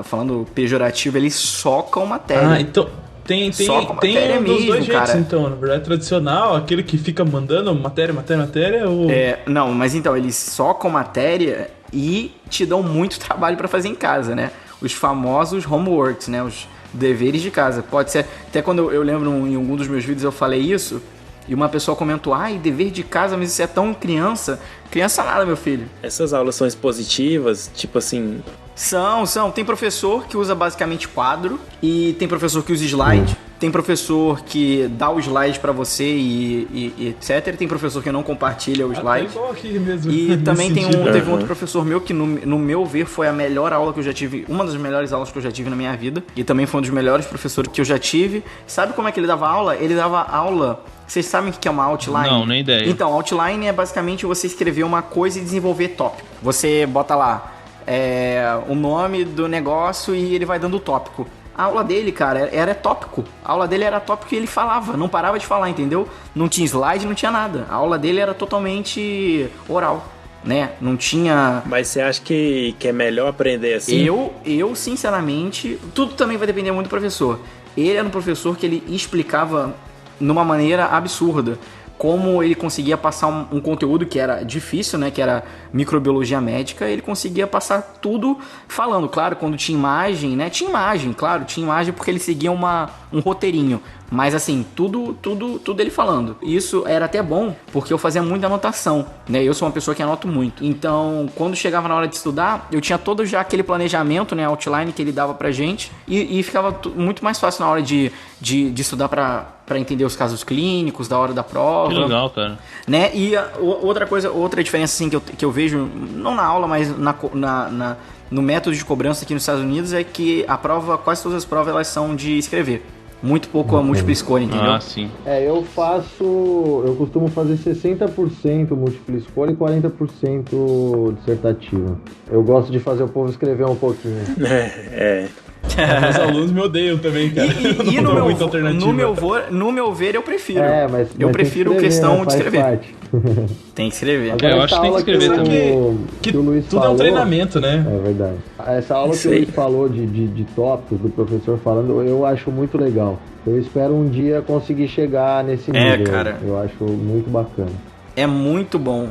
falando pejorativo, eles socam matéria. Então tem dos dois jeitos, cara. Então, na verdade, tradicional, aquele que fica mandando matéria, ou... Não, mas então, eles socam matéria e te dão muito trabalho pra fazer em casa, né? Os famosos homeworks, né? Os deveres de casa. Pode ser, até quando eu lembro em algum dos meus vídeos eu falei isso, e uma pessoa comentou, dever de casa, mas isso é tão criança. Criança nada, meu filho. Essas aulas são expositivas, tipo assim... São. Tem professor que usa basicamente quadro, e tem professor que usa slide, tem professor que dá o slide pra você e etc. Tem professor que não compartilha o slide. Igual aqui mesmo, e também teve um outro professor meu que, no meu ver, foi a melhor aula que eu já tive, uma das melhores aulas que eu já tive na minha vida, e também foi um dos melhores professores que eu já tive. Sabe como é que ele dava aula? Ele dava aula... Vocês sabem o que é uma outline? Não, nem ideia. Então, outline é basicamente você escrever uma coisa e desenvolver tópico. Você bota lá o nome do negócio e ele vai dando o tópico. A aula dele, cara, era tópico. A aula dele era tópico e ele falava, não parava de falar, entendeu? Não tinha slide, não tinha nada. A aula dele era totalmente oral, né? Não tinha... Mas você acha que é melhor aprender assim? Eu, sinceramente, tudo também vai depender muito do professor. Ele era um professor que ele explicava numa maneira absurda como ele conseguia passar um conteúdo que era difícil, né, que era microbiologia médica. Ele conseguia passar tudo falando, claro, quando tinha imagem, né, tinha imagem porque ele seguia um roteirinho, mas assim, tudo ele falando. Isso era até bom, porque eu fazia muita anotação, né, eu sou uma pessoa que anoto muito, então quando chegava na hora de estudar, eu tinha todo já aquele planejamento, né, outline que ele dava pra gente, e ficava muito mais fácil na hora de estudar pra entender os casos clínicos, da hora da prova. Que legal, cara. Né, e outra diferença assim que eu vejo, não na aula, mas no método de cobrança aqui nos Estados Unidos, é que quase todas as provas, elas são de escrever. Muito pouco a múltipla escolha, entendeu? Sim. Eu costumo fazer 60% múltipla escolha e 40% dissertativa. Eu gosto de fazer o povo escrever um pouquinho. Meus alunos me odeiam também, cara. E no meu ver, eu prefiro. Mas eu prefiro escrever, questão né? de escrever. Parte. Tem que escrever. Agora, eu acho que tem que escrever também. Que o Luiz tudo falou, é um treinamento, né? É verdade. Essa aula que o Luiz falou de tópicos, do professor falando, eu acho muito legal. Eu espero um dia conseguir chegar nesse nível. Cara. Eu acho muito bacana. É muito bom.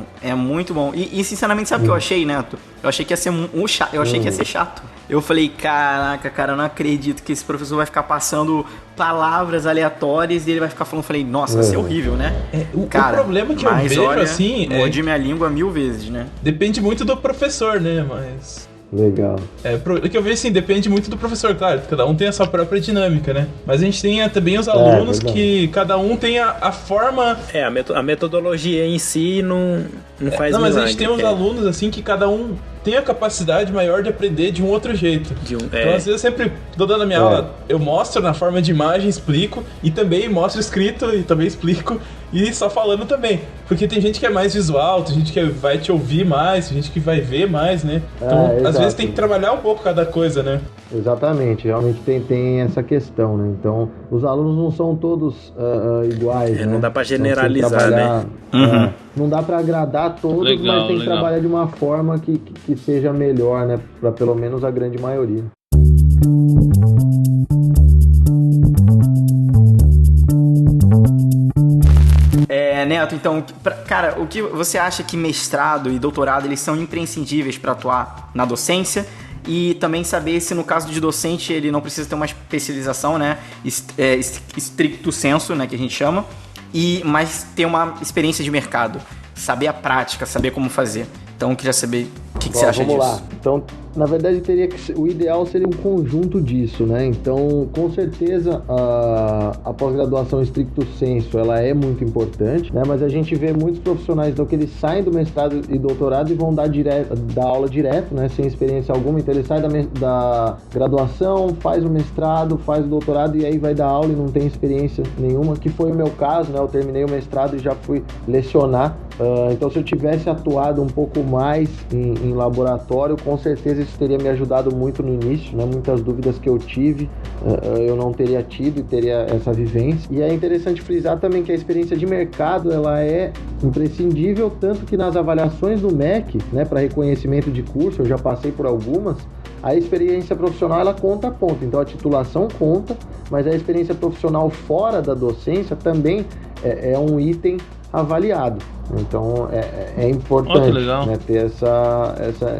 E sinceramente, sabe o que eu achei, Neto? Eu achei que ia ser chato. Eu achei que ia ser chato. Eu falei, caraca, cara, eu não acredito que esse professor vai ficar passando palavras aleatórias e ele vai ficar falando. Eu falei, nossa, vai ser horrível, né? O problema que eu vejo, assim... Mordi minha língua 1000 vezes, né? Depende muito do professor, né? Mas... Legal. O que eu vejo, assim, depende muito do professor, claro. Cada um tem a sua própria dinâmica, né? Mas a gente tem também os alunos que cada um tem a forma... A metodologia em si não faz milagre. Mas a gente tem uns alunos, assim, que cada um tem a capacidade maior de aprender de um outro jeito. Então, às vezes, eu sempre tô dando a minha aula, eu mostro na forma de imagem, explico, e também mostro escrito e também explico, e só falando também. Porque tem gente que é mais visual, tem gente que vai te ouvir mais, tem gente que vai ver mais, né? Então, às vezes tem que trabalhar um pouco cada coisa, né? Exatamente, realmente tem essa questão, né? Então, os alunos não são todos iguais, né? Não dá pra generalizar, né? Não dá pra agradar todos, mas tem que trabalhar de uma forma que seja melhor, né? Pra pelo menos a grande maioria. Neto, então, cara, o que você acha que mestrado e doutorado, eles são imprescindíveis para atuar na docência? E também saber se no caso de docente ele não precisa ter uma especialização, né, stricto sensu, né, que a gente chama, mas ter uma experiência de mercado, saber a prática, saber como fazer. Então eu queria saber o que você acha disso. Vamos lá. Então, na verdade, o ideal seria um conjunto disso, né? Então, com certeza, a pós-graduação stricto sensu, ela é muito importante, né? Mas a gente vê muitos profissionais, então, que eles saem do mestrado e doutorado e vão dar aula direto, né? Sem experiência alguma. Então, ele sai da graduação, faz o mestrado, faz o doutorado e aí vai dar aula e não tem experiência nenhuma, que foi o meu caso, né? Eu terminei o mestrado e já fui lecionar. Então, se eu tivesse atuado um pouco mais em laboratório, com certeza isso teria me ajudado muito no início, né? Muitas dúvidas que eu tive, eu não teria tido e teria essa vivência. E é interessante frisar também que a experiência de mercado, ela é imprescindível, tanto que nas avaliações do MEC, né, para reconhecimento de curso, eu já passei por algumas, a experiência profissional, ela conta ponto. Então a titulação conta, mas a experiência profissional fora da docência também é um item avaliado. Então é importante, né, ter essa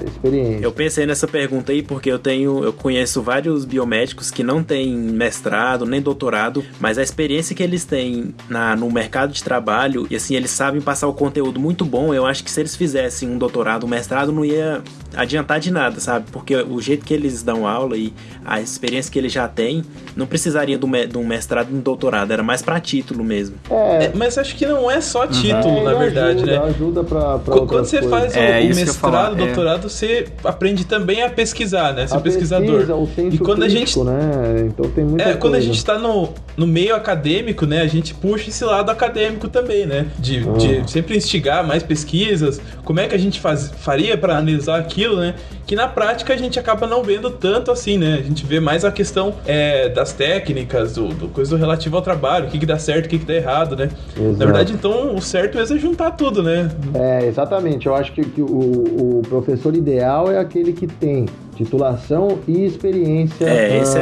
experiência. Eu pensei nessa pergunta aí porque eu conheço vários biomédicos que não têm mestrado nem doutorado, mas a experiência que eles têm no mercado de trabalho, e assim, eles sabem passar o conteúdo muito bom. Eu acho que se eles fizessem um doutorado, um mestrado, não ia adiantar de nada, sabe? Porque o jeito que eles dão aula e a experiência que eles já têm, não precisaria de um mestrado e um doutorado, era mais pra título mesmo. Mas acho que não é só título, na verdade, né? Ajuda pra quando você faz o mestrado, doutorado, você aprende também a pesquisar, né? Ser pesquisador. O senso e quando crítico, né? Então tem muita coisa. Quando a gente tá no meio acadêmico, né? A gente puxa esse lado acadêmico também, né? De sempre instigar mais pesquisas. Como é que a gente faria para analisar aquilo, né? Que na prática a gente acaba não vendo tanto assim, né? A gente vê mais a questão das técnicas, coisa relativo ao trabalho, o que dá certo, o que dá errado, né? Exato. Na verdade, então, o certo é juntar tudo, né? Exatamente. Eu acho que o professor ideal é aquele que tem titulação e experiência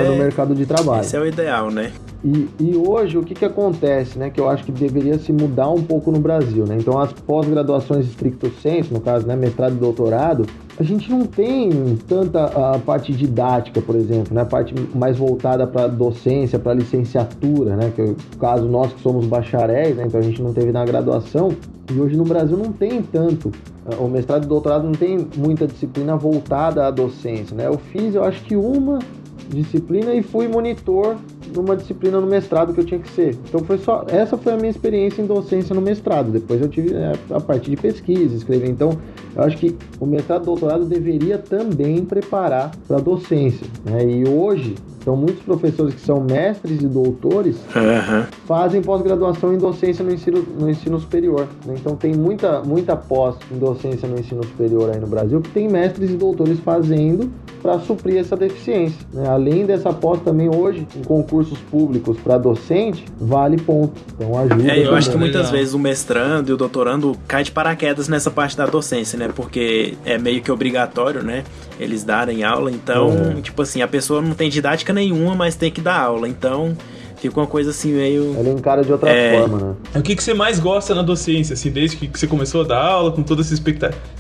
no mercado de trabalho. Esse é o ideal, né? E hoje, o que acontece, né? Que eu acho que deveria se mudar um pouco no Brasil, né? Então, as pós-graduações stricto sensu, no caso, né, mestrado e doutorado, a gente não tem tanta a parte didática, por exemplo, né? A parte mais voltada para docência, para licenciatura, né? Que é o caso nós que somos bacharéis, né? Então a gente não teve na graduação. E hoje no Brasil não tem tanto. O mestrado e doutorado não tem muita disciplina voltada à docência, né? Eu fiz, eu acho que uma disciplina e fui monitor de uma disciplina no mestrado que eu tinha que ser. Então essa foi a minha experiência em docência no mestrado. Depois eu tive a parte de pesquisa, escrever. Então eu acho que o mestrado e doutorado deveria também preparar para a docência, né? E hoje então muitos professores que são mestres e doutores fazem pós-graduação em docência no ensino superior, né? Então tem muita pós em docência no ensino superior aí no Brasil que tem mestres e doutores fazendo para suprir essa deficiência, né? Além dessa pós também hoje em concursos públicos para docente vale ponto, então ajuda. Eu acho que muitas vezes o mestrando e o doutorando cai de paraquedas nessa parte da docência, né? Porque é meio que obrigatório, né? Eles darem aula, então tipo assim, a pessoa não tem didática nenhuma, mas tem que dar aula, então fica uma coisa assim meio... Ela encara de outra forma, né? O que você mais gosta na docência, assim, desde que você começou a dar aula, com toda essa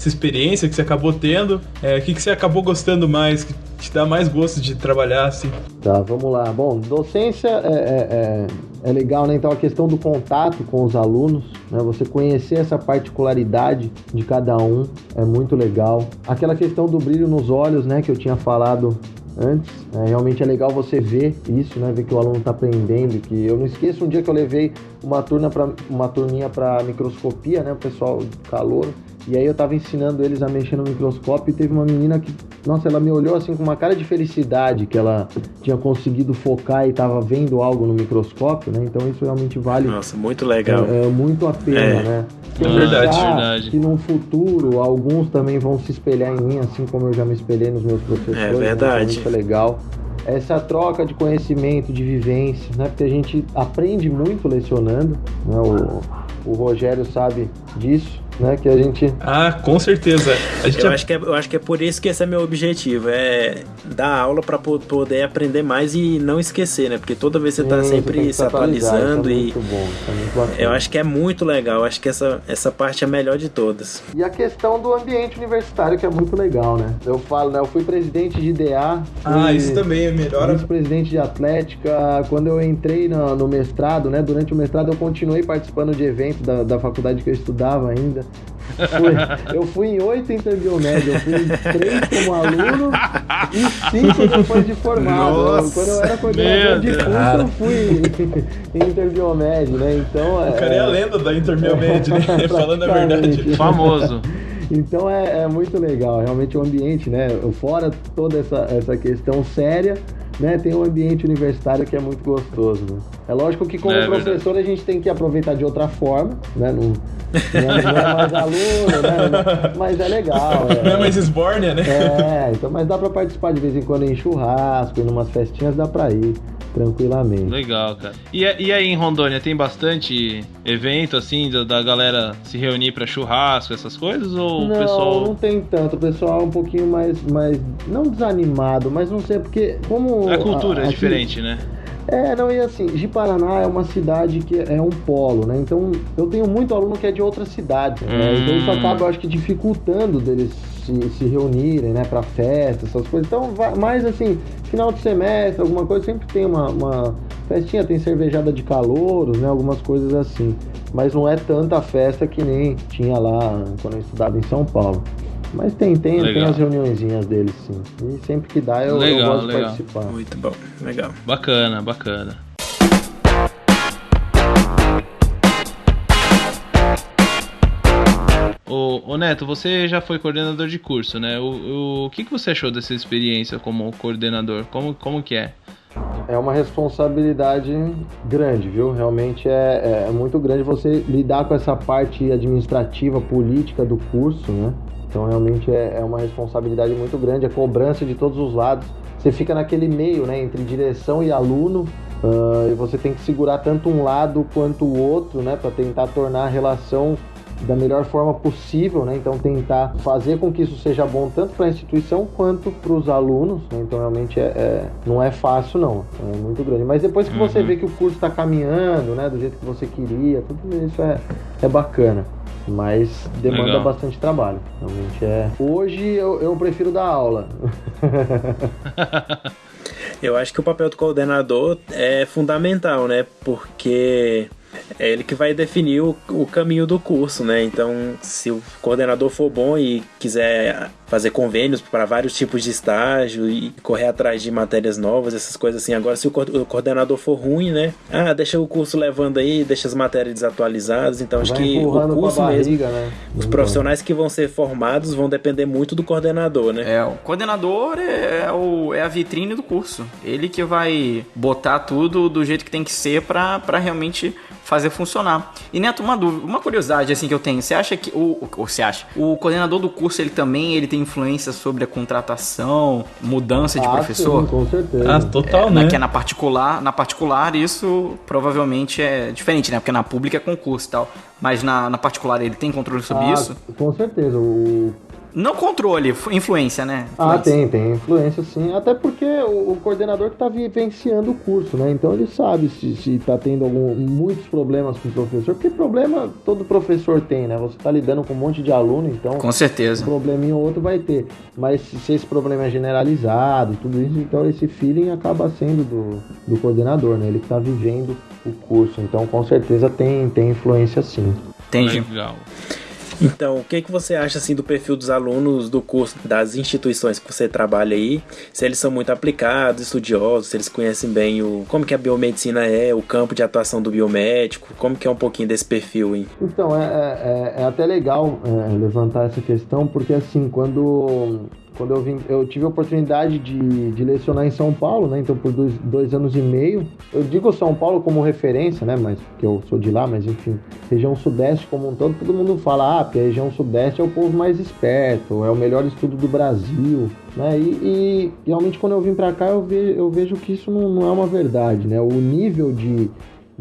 experiência que você acabou tendo, o que você acabou gostando mais, que te dá mais gosto de trabalhar, assim? Tá, vamos lá. Bom, docência é legal, né? Então a questão do contato com os alunos, né? Você conhecer essa particularidade de cada um é muito legal. Aquela questão do brilho nos olhos, né? Que eu tinha falado antes, realmente é legal você ver isso, né? Ver que o aluno está aprendendo, que eu não esqueço um dia que eu levei uma turminha para microscopia, né? O pessoal de calouro, e aí eu estava ensinando eles a mexer no microscópio e teve uma menina que, nossa, ela me olhou assim com uma cara de felicidade que ela tinha conseguido focar e estava vendo algo no microscópio, né? Então isso realmente vale. Nossa, muito legal. Muito a pena, né? Verdade. Que no futuro alguns também vão se espelhar em mim, assim como eu já me espelhei nos meus professores. É verdade. Isso é legal. Essa troca de conhecimento, de vivência, né? Porque a gente aprende muito lecionando, né? O Rogério sabe disso, né? Que a gente... com certeza. Eu acho que é por isso que esse é meu objetivo, é dar aula para poder aprender mais e não esquecer, né? Porque toda vez você tá sempre se atualizando e... Muito bom, isso é muito bacana. Eu acho que é muito legal, eu acho que essa parte é a melhor de todas. E a questão do ambiente universitário, que é muito legal, né? Eu falo, né? Eu fui presidente de IDA. Isso também é melhor. Vice-presidente de Atlética. Quando eu entrei no mestrado, né? Durante o mestrado eu continuei participando de eventos da faculdade que eu estudava ainda. Eu fui em 8 interbiomédia, eu fui em 3 como aluno e 5 depois de formado. Quando eu era coordenador de curso, eu fui em interbiomédia, né? Então, o cara é a lenda da interbiomédia, né? Falando a verdade. Famoso. Então é muito legal, realmente o ambiente, né? Fora toda essa questão séria, né, tem um ambiente universitário que é muito gostoso, né? É lógico que como professor a gente tem que aproveitar de outra forma, né? Não é mais aluno, né? Mas é legal. Não é mais esbórnia, né? Então, mas dá pra participar de vez em quando em churrasco, em umas festinhas, dá pra ir tranquilamente. Legal, cara. E aí em Rondônia tem bastante evento, assim, da galera se reunir pra churrasco, essas coisas? Ou não, o pessoal... Não tem tanto. O pessoal é um pouquinho mais não desanimado, mas não sei, porque como... A cultura é diferente, né? Não, e assim, Ji-Paraná é uma cidade que é um polo, né? Então, eu tenho muito aluno que é de outra cidade, né? Então isso acaba, eu acho que, dificultando deles se reunirem, né? Pra festa, essas coisas. Então, mais assim, final de semestre, alguma coisa, sempre tem uma festinha, tem cervejada de calouros, né? Algumas coisas assim. Mas não é tanta festa que nem tinha lá quando eu estudava em São Paulo. Mas tem as reuniõezinhas deles, sim. E sempre que dá eu gosto de participar. Muito bom, legal. Bacana. Ô Neto, você já foi coordenador de curso, né? O que você achou dessa experiência como coordenador? Como que é? É uma responsabilidade grande, viu? Realmente é muito grande você lidar com essa parte administrativa, política do curso, né? Então realmente é uma responsabilidade muito grande, a cobrança de todos os lados. Você fica naquele meio, né, entre direção e aluno, e você tem que segurar tanto um lado quanto o outro, né, para tentar tornar a relação da melhor forma possível, né? Então tentar fazer com que isso seja bom tanto para a instituição quanto para os alunos, né? Então realmente não é fácil não, é muito grande. Mas depois que você vê que o curso está caminhando, né, do jeito que você queria, tudo isso é bacana. Mas demanda bastante trabalho. Realmente Hoje eu prefiro dar aula. Eu acho que o papel do coordenador é fundamental, né? Porque é ele que vai definir o caminho do curso, né? Então, se o coordenador for bom e quiser fazer convênios para vários tipos de estágio e correr atrás de matérias novas, essas coisas assim. Agora, se o coordenador for ruim, né? Deixa o curso levando aí, deixa as matérias desatualizadas. Então, acho que o curso mesmo, né? Os profissionais que vão ser formados vão depender muito do coordenador, né? O coordenador é a vitrine do curso. Ele que vai botar tudo do jeito que tem que ser para realmente fazer funcionar. E Neto, uma curiosidade assim que eu tenho, você acha que o coordenador do curso ele tem influência sobre a contratação, mudança de professor? Sim, com certeza. Total, né? Que é na particular isso provavelmente é diferente, né? Porque na pública é concurso e tal, mas na particular ele tem controle sobre isso? Com certeza. Não controle, influência, né? Tem influência sim, até porque o coordenador que está vivenciando o curso, né? Então ele sabe se está tendo muitos problemas com o professor, porque problema todo professor tem, né? Você está lidando com um monte de aluno, então... Com certeza. Um probleminha ou outro vai ter, mas se esse problema é generalizado, tudo isso, então esse feeling acaba sendo do coordenador, né? Ele que está vivendo o curso, então com certeza tem influência sim. Entendi. Legal. Então, o que você acha assim do perfil dos alunos do curso, das instituições que você trabalha aí? Se eles são muito aplicados, estudiosos, se eles conhecem bem como que a biomedicina o campo de atuação do biomédico, como que é um pouquinho desse perfil aí? Então, é até legal levantar essa questão, porque assim, quando eu tive a oportunidade de lecionar em São Paulo, né? Então por 2 anos e meio, eu digo São Paulo como referência, né? Mas porque eu sou de lá, mas enfim, região sudeste como um todo, todo mundo fala, porque a região sudeste é o povo mais esperto, é o melhor estudo do Brasil, né? E realmente quando eu vim para cá eu vejo que isso não é uma verdade, né? O nível de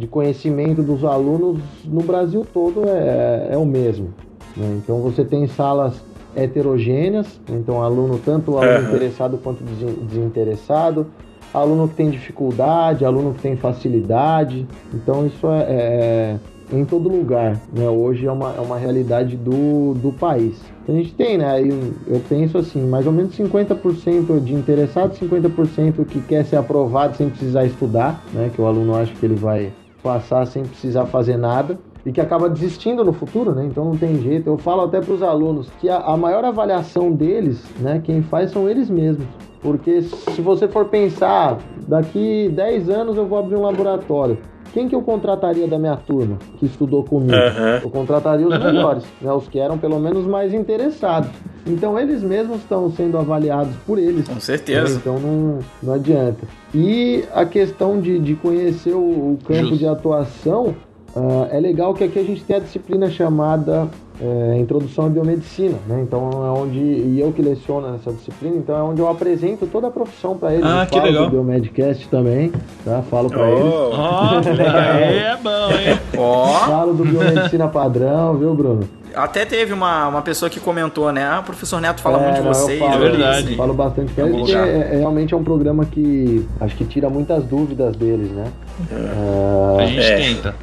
conhecimento dos alunos no Brasil todo é o mesmo, né? Então você tem salas heterogêneas, então tanto o aluno interessado quanto desinteressado, aluno que tem dificuldade, aluno que tem facilidade, então isso é em todo lugar, né? Hoje é uma realidade do país. Então a gente tem, né? Eu penso assim, mais ou menos 50% de interessado, 50% que quer ser aprovado sem precisar estudar, né? Que o aluno acha que ele vai passar sem precisar fazer nada, e que acaba desistindo no futuro, né? Então não tem jeito. Eu falo até para os alunos que a maior avaliação deles, né, quem faz são eles mesmos. Porque se você for pensar, daqui 10 anos eu vou abrir um laboratório. Quem que eu contrataria da minha turma que estudou comigo? Eu contrataria os melhores, né? Os que eram pelo menos mais interessados. Então eles mesmos estão sendo avaliados por eles. Com certeza. Então não adianta. E a questão de conhecer o campo de atuação, é legal que aqui a gente tem a disciplina chamada Introdução à Biomedicina, né? Então é onde, e eu que leciono nessa disciplina, então é onde eu apresento toda a profissão para eles. Ah, eu que falo legal. do Biomedcast também, tá? Falo para eles. É bom, hein? Falo do Biomedicina Padrão, viu, Bruno? Até teve uma pessoa que comentou, né? O professor Neto fala muito de não, eu vocês. falo, É verdade. Falo bastante pra eles, porque realmente é um programa que acho que tira muitas dúvidas deles, né? A gente tenta.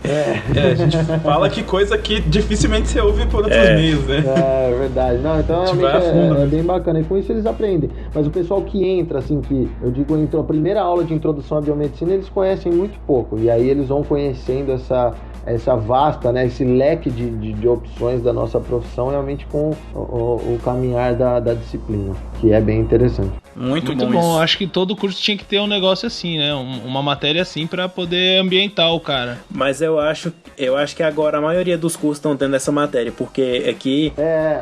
A gente fala que coisa que dificilmente você ouve por outros meios, né? É verdade. Não, então A gente vai a fundo, realmente é né? bem bacana. E com isso eles aprendem. Mas o pessoal que entra, assim, que eu digo, entrou a primeira aula de introdução à biomedicina, eles conhecem muito pouco. E aí eles vão conhecendo essa vasta, né, esse leque de opções da nossa profissão, realmente com o caminhar da disciplina, que é bem interessante. Muito Muito bom bom. isso. Acho que todo curso tinha que ter um negócio assim, né? Uma matéria assim pra poder ambientar o cara. Mas eu acho que agora a maioria dos cursos estão tendo essa matéria, porque aqui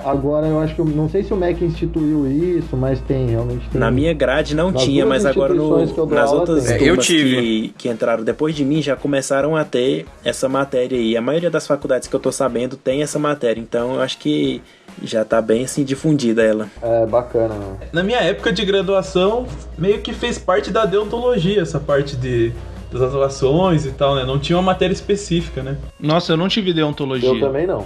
Agora eu acho que, não sei se o MEC instituiu isso, mas realmente tem. na minha grade não Nas tinha, duas mas agora instituições que eu dou nas aula outras tem. Eu turmas tive. que entraram depois de mim já começaram a ter essa matéria aí. A maioria das faculdades que eu tô sabendo tem essa matéria, então eu acho que já tá bem assim difundida ela. É bacana, né? Na minha época de graduação, meio que fez parte da deontologia, essa parte das atuações e tal, né? Não tinha uma matéria específica, né? Nossa, eu não tive deontologia. Eu também não.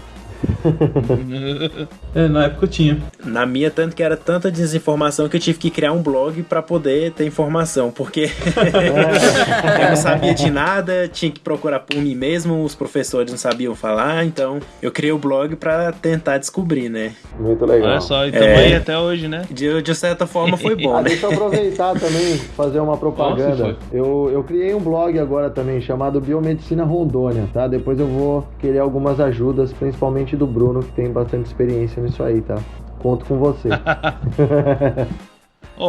Na época eu tinha. Na minha, tanto que era tanta desinformação que eu tive que criar um blog pra poder ter informação, porque eu não sabia de nada, tinha que procurar por mim mesmo, os professores não sabiam falar, então eu criei o blog pra tentar descobrir, né? Muito legal. Olha só, e tamo aí até hoje, né? De certa forma foi bom, né? Deixa eu aproveitar também, fazer uma propaganda. Nossa, Eu criei um blog agora também, chamado Biomedicina Rondônia, tá? Depois eu vou querer algumas ajudas, principalmente do Bruno, que tem bastante experiência nisso aí, tá? Conto com você.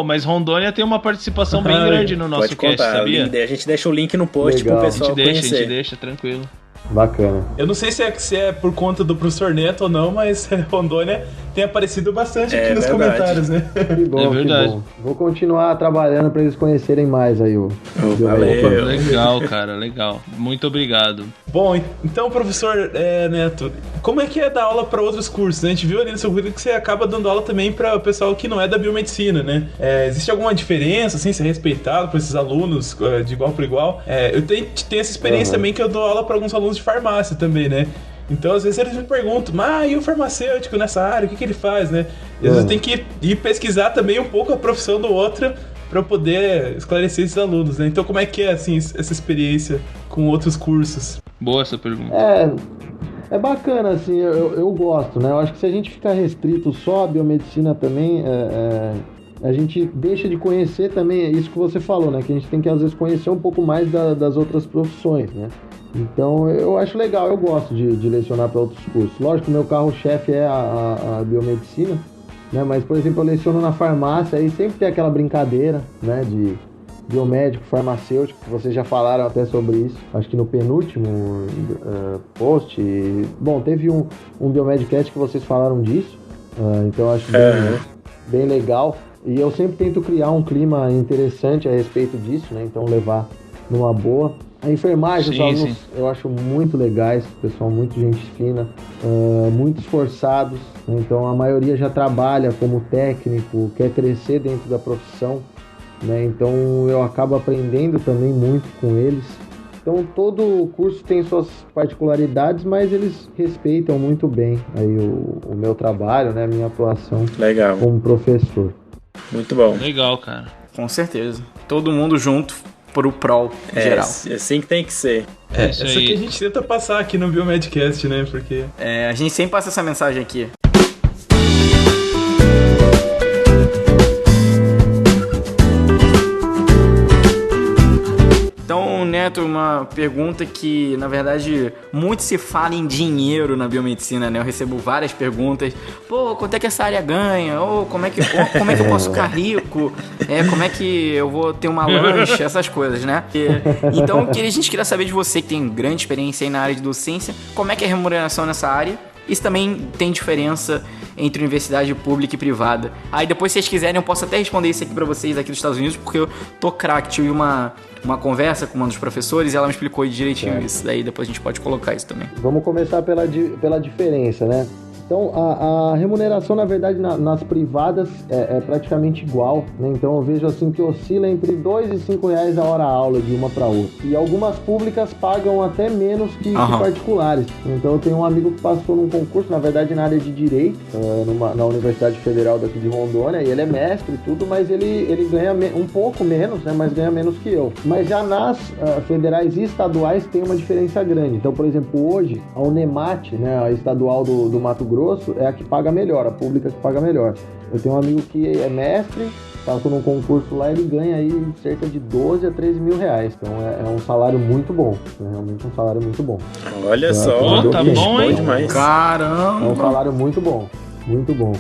Mas Rondônia tem uma participação bem grande no nosso Pode cast, contar, sabia? a gente deixa o link no post Legal. pro A pessoal gente conhecer. deixa, tranquilo. Bacana. Eu não sei se é por conta do professor Neto ou não, mas Rondônia tem aparecido bastante aqui nos verdade. comentários, né? Que bom, É verdade. que bom. Vou continuar trabalhando para eles conhecerem mais aí o Valeu. Legal, cara, legal. Muito obrigado. Bom, então, professor Neto, como é que é dar aula para outros cursos? A gente viu ali no seu currículo que você acaba dando aula também para o pessoal que não é da biomedicina, né? Existe alguma diferença, assim, ser respeitado por esses alunos de igual para igual? Eu tenho essa experiência também que eu dou aula para alguns alunos de farmácia também, né? Então, às vezes eles me perguntam, e o farmacêutico nessa área, o que ele faz, né? E às vezes tem que ir pesquisar também um pouco a profissão do outro para poder esclarecer esses alunos, né? Então, como é que é, assim, essa experiência com outros cursos? Boa essa pergunta. É bacana, assim, eu gosto, né? Eu acho que se a gente ficar restrito só à biomedicina também, a gente deixa de conhecer também isso que você falou, né? Que a gente tem que, às vezes, conhecer um pouco mais das outras profissões, né? Então, eu acho legal, eu gosto de lecionar para outros cursos. Lógico que o meu carro-chefe é a biomedicina, né? Mas, por exemplo, eu leciono na farmácia e sempre tem aquela brincadeira, né? De biomédico, farmacêutico, que vocês já falaram até sobre isso, acho que no penúltimo post. Bom, teve um Biomedcast que vocês falaram disso, então eu acho bem legal. E eu sempre tento criar um clima interessante a respeito disso, né? Então levar numa boa. A enfermagem, os alunos, eu acho muito legais, pessoal muito gente fina, muito esforçados, né? Então a maioria já trabalha como técnico, quer crescer dentro da profissão, né? Então eu acabo aprendendo também muito com eles. Então todo curso tem suas particularidades, mas eles respeitam muito bem aí o meu trabalho, né? A minha atuação como professor. Muito bom. Legal, cara. Com certeza. Todo mundo junto pro prol geral. Assim que tem que ser. Essa que a gente tenta passar aqui no Biomedcast, né? Porque a gente sempre passa essa mensagem aqui. Então, Neto, uma pergunta que, na verdade, muito se fala em dinheiro na biomedicina, né? Eu recebo várias perguntas. Quanto é que essa área ganha? Como é que eu posso ficar rico? Como é que eu vou ter uma lanche? Essas coisas, né? Então, a gente queria saber de você, que tem grande experiência aí na área de docência, como é que é a remuneração nessa área? Isso também tem diferença entre universidade pública e privada. Aí depois, se vocês quiserem, eu posso até responder isso aqui pra vocês aqui dos Estados Unidos, porque eu tô craque. Tive uma conversa com uma dos professores e ela me explicou direitinho isso. Daí depois a gente pode colocar isso também. Vamos começar pela diferença, né? Então, a remuneração, na verdade, nas privadas é praticamente igual, né? Então, eu vejo assim que oscila entre R$2 e R$5 a hora aula de uma para outra. E algumas públicas pagam até menos que particulares. Então, eu tenho um amigo que passou num concurso, na verdade, na área de Direito, na Universidade Federal daqui de Rondônia, e ele é mestre e tudo, mas ele ganha um pouco menos, né? Mas ganha menos que eu. Mas já nas federais e estaduais tem uma diferença grande. Então, por exemplo, hoje, a Unemat, né, a estadual do Mato Grosso, é a que paga melhor, a pública que paga melhor. Eu tenho um amigo que é mestre, passou num concurso lá, ele ganha aí cerca de 12 a 13 mil reais. Então é um salário muito bom, é realmente um salário muito bom. Olha só, tá bom, hein? Demais. Caramba! É um salário muito bom, muito bom.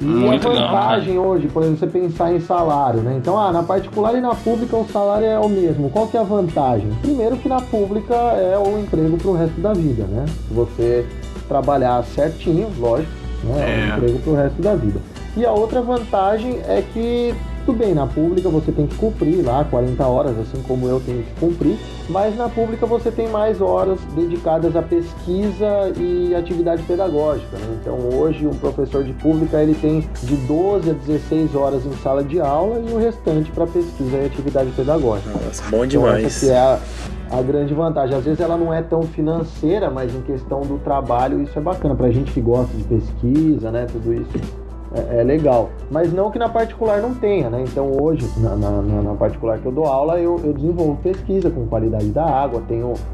E Muito a vantagem hoje, por exemplo, você pensar em salário, né? Então, na particular e na pública o salário é o mesmo. Qual que é a vantagem? Primeiro que na pública é o emprego pro resto da vida, né? Se você trabalhar certinho, lógico, né? É um emprego pro resto da vida. E a outra vantagem é que, tudo bem, na pública você tem que cumprir lá 40 horas, assim como eu tenho que cumprir, mas na pública você tem mais horas dedicadas à pesquisa e atividade pedagógica, né? Então hoje um professor de pública ele tem de 12 a 16 horas em sala de aula e o restante para pesquisa e atividade pedagógica. Nossa, bom demais. Então, essa que é a grande vantagem. Às vezes ela não é tão financeira, mas em questão do trabalho isso é bacana. Pra gente que gosta de pesquisa, né, tudo isso é legal. Mas não que na particular não tenha, né? Então hoje, na particular que eu dou aula, eu desenvolvo pesquisa com qualidade da água,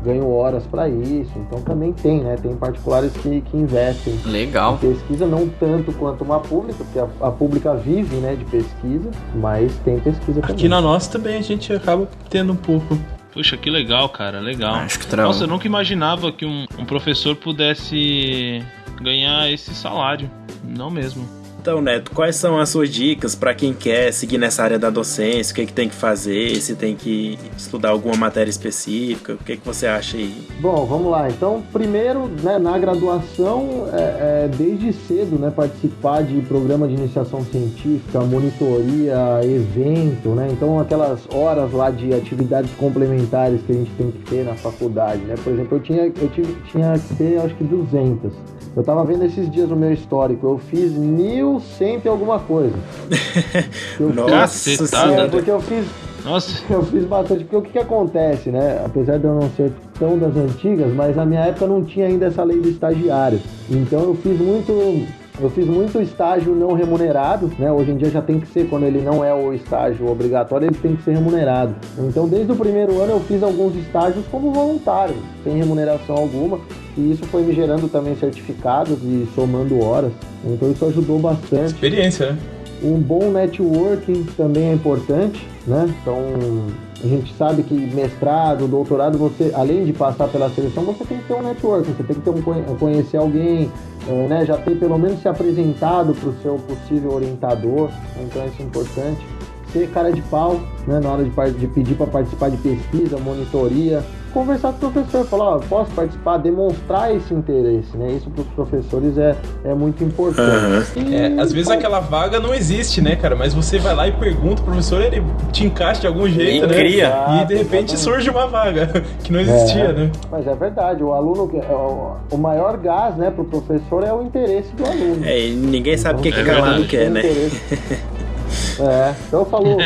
ganho horas para isso. Então também tem, né? Tem particulares que investem Legal. em pesquisa, não tanto quanto uma pública, porque a pública vive, né, de pesquisa, mas tem pesquisa também. Aqui na nossa também a gente acaba tendo um pouco. Puxa, que legal, cara, legal. Acho que trava. Nossa, eu nunca imaginava que um professor pudesse ganhar esse salário. Não mesmo. Então, Neto, quais são as suas dicas para quem quer seguir nessa área da docência? O que tem que fazer? Se tem que estudar alguma matéria específica? O que você acha aí? Bom, vamos lá. Então, primeiro, né, na graduação, desde cedo, né, participar de programa de iniciação científica, monitoria, evento, né? Então, aquelas horas lá de atividades complementares que a gente tem que ter na faculdade, né? Por exemplo, eu tinha que ter, acho que 200. Eu tava vendo esses dias no meu histórico, eu fiz 1.100 e alguma coisa. Nossa senhora! Porque eu fiz bastante, porque o que acontece, né? Apesar de eu não ser tão das antigas, mas na minha época não tinha ainda essa lei do estagiário. Então eu fiz muito estágio não remunerado, né? Hoje em dia já tem que ser, quando ele não é o estágio obrigatório, ele tem que ser remunerado. Então desde o primeiro ano eu fiz alguns estágios como voluntário, sem remuneração alguma. E isso foi me gerando também certificados e somando horas. Então isso ajudou bastante. Experiência, né? Um bom networking também é importante, né? Então a gente sabe que mestrado, doutorado, você, além de passar pela seleção, você tem que ter um networking, você tem que conhecer alguém, né? Já ter pelo menos se apresentado para o seu possível orientador. Então isso é importante. Ser cara de pau, né? Na hora de pedir para participar de pesquisa, monitoria, conversar com o professor, falar, posso participar, demonstrar esse interesse, né? Isso para os professores é muito importante. Às vezes aquela vaga não existe, né, cara? Mas você vai lá e pergunta, o professor, ele te encaixa de algum jeito, né? Cria. E de repente surge uma vaga que não existia, né? Mas é verdade, o aluno, o maior gás, né, para o professor é o interesse do aluno. E ninguém sabe o que cada aluno quer, né? Então falou,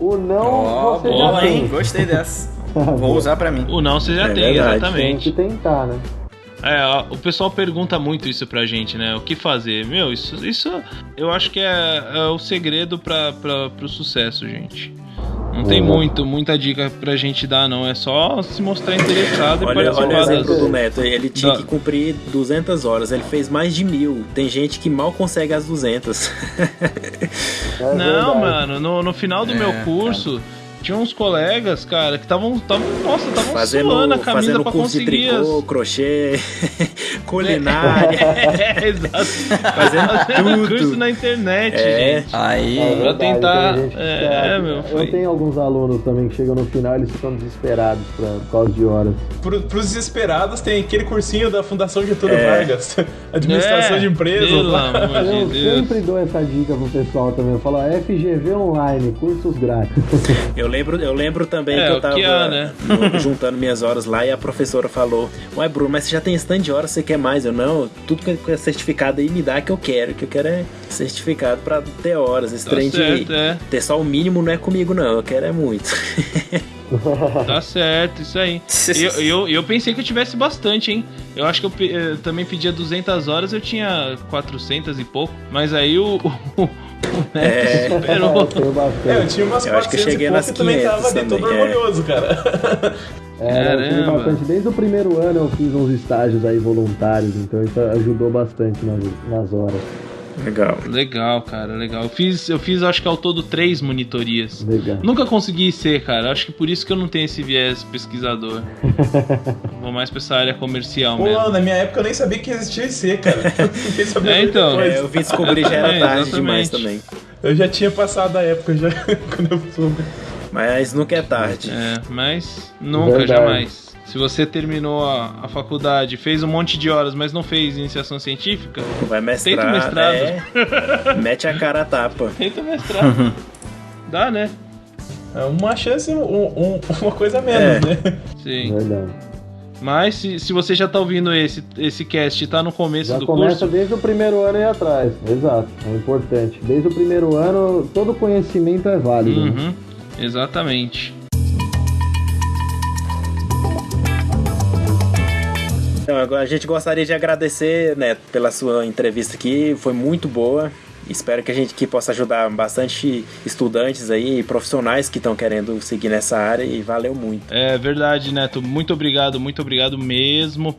o não você já tem. Gostei dessa. Vou usar pra mim. O não você já tem, verdade. exatamente. Tem que tentar, né? O pessoal pergunta muito isso pra gente, né? O que fazer? Meu, isso eu acho que é o segredo pro sucesso, gente. Não tem muita dica pra gente dar, não. É só se mostrar interessado e participar. Olha o exemplo do Neto. Ele tinha que cumprir 200 horas. Ele fez mais de 1.000. Tem gente que mal consegue as 200. Não, mano. No final do meu curso, Tinha uns colegas, cara, que estavam suando a camisa fazendo pra curso conseguir. De tricô, crochê, culinária. Exato. Fazendo tudo. Curso na internet, gente. Aí. Pra tentar. Eu tenho alguns alunos também que chegam no final e eles ficam desesperados por causa de horas. Pros desesperados, tem aquele cursinho da Fundação Getúlio Vargas, administração de empresas. Pelo amor de Eu Deus. sempre dou essa dica pro pessoal também. Eu falo, FGV online, cursos grátis. Eu lembro também que eu tava né? juntando minhas horas lá e a professora falou: ué, Bruno, mas você já tem esse tanto de horas, você quer mais? Eu não, tudo que é certificado aí me dá que eu quero. O que eu quero é certificado pra ter horas. Esse trem de ter só o mínimo não é comigo, não. Eu quero é muito. Tá certo, isso aí. Eu pensei que eu tivesse bastante, hein? Eu acho que eu também pedia 200 horas, eu tinha 400 e pouco. Mas aí o Neto superou. Eu tinha umas 400 e pouco e também tava ali todo orgulhoso, cara. Eu tive bastante. Desde o primeiro ano eu fiz uns estágios aí voluntários, então isso ajudou bastante nas horas. Legal, cara, legal. Eu fiz acho que ao todo 3 monitorias. Legal. Nunca consegui ser, cara. Acho que por isso que eu não tenho esse viés pesquisador. Vou mais pra essa área comercial mesmo. Pô, na minha época eu nem sabia que existia IC, cara. Fiquei sabendo então. Eu vim descobrir já era tarde demais também. Eu já tinha passado a época já, quando eu soube. Mas nunca é tarde. Mas nunca, jamais. Se você terminou a faculdade, fez um monte de horas, mas não fez iniciação científica, vai mestrar. Tenta o mestrado. Mete a cara a tapa. Tenta o mestrado. Dá, né? É uma chance, uma coisa a menos, né? Sim. Verdade. Mas se você já tá ouvindo esse cast, tá no começo do curso... Já começa desde o primeiro ano e atrás. Exato, é importante. Desde o primeiro ano, todo conhecimento é válido. Né? Exatamente. Então, agora a gente gostaria de agradecer, Neto, pela sua entrevista aqui, foi muito boa. Espero que a gente aqui possa ajudar bastante estudantes aí e profissionais que estão querendo seguir nessa área e valeu muito. É verdade, Neto. Muito obrigado mesmo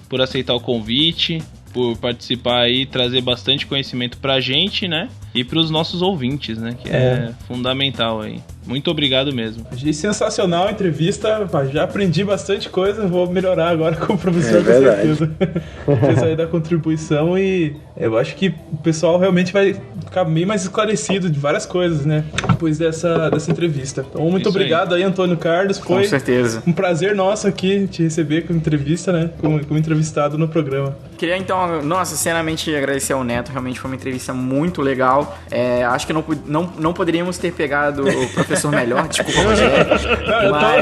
por aceitar o convite, por participar aí, trazer bastante conhecimento pra gente, né? E pros nossos ouvintes, né? Que é fundamental aí. Muito obrigado mesmo. Achei sensacional a entrevista, já aprendi bastante coisa, vou melhorar agora com o professor, com verdade. certeza. Fez aí da contribuição e eu acho que o pessoal realmente vai ficar bem mais esclarecido de várias coisas, né? Depois dessa entrevista. Então, muito obrigado aí, Antônio Carlos. Foi com certeza um prazer nosso aqui te receber como entrevista, né? Como entrevistado no programa. Queria então, sinceramente agradecer ao Neto, realmente foi uma entrevista muito legal. Acho que não poderíamos ter pegado o professor melhor, desculpa, Rogério.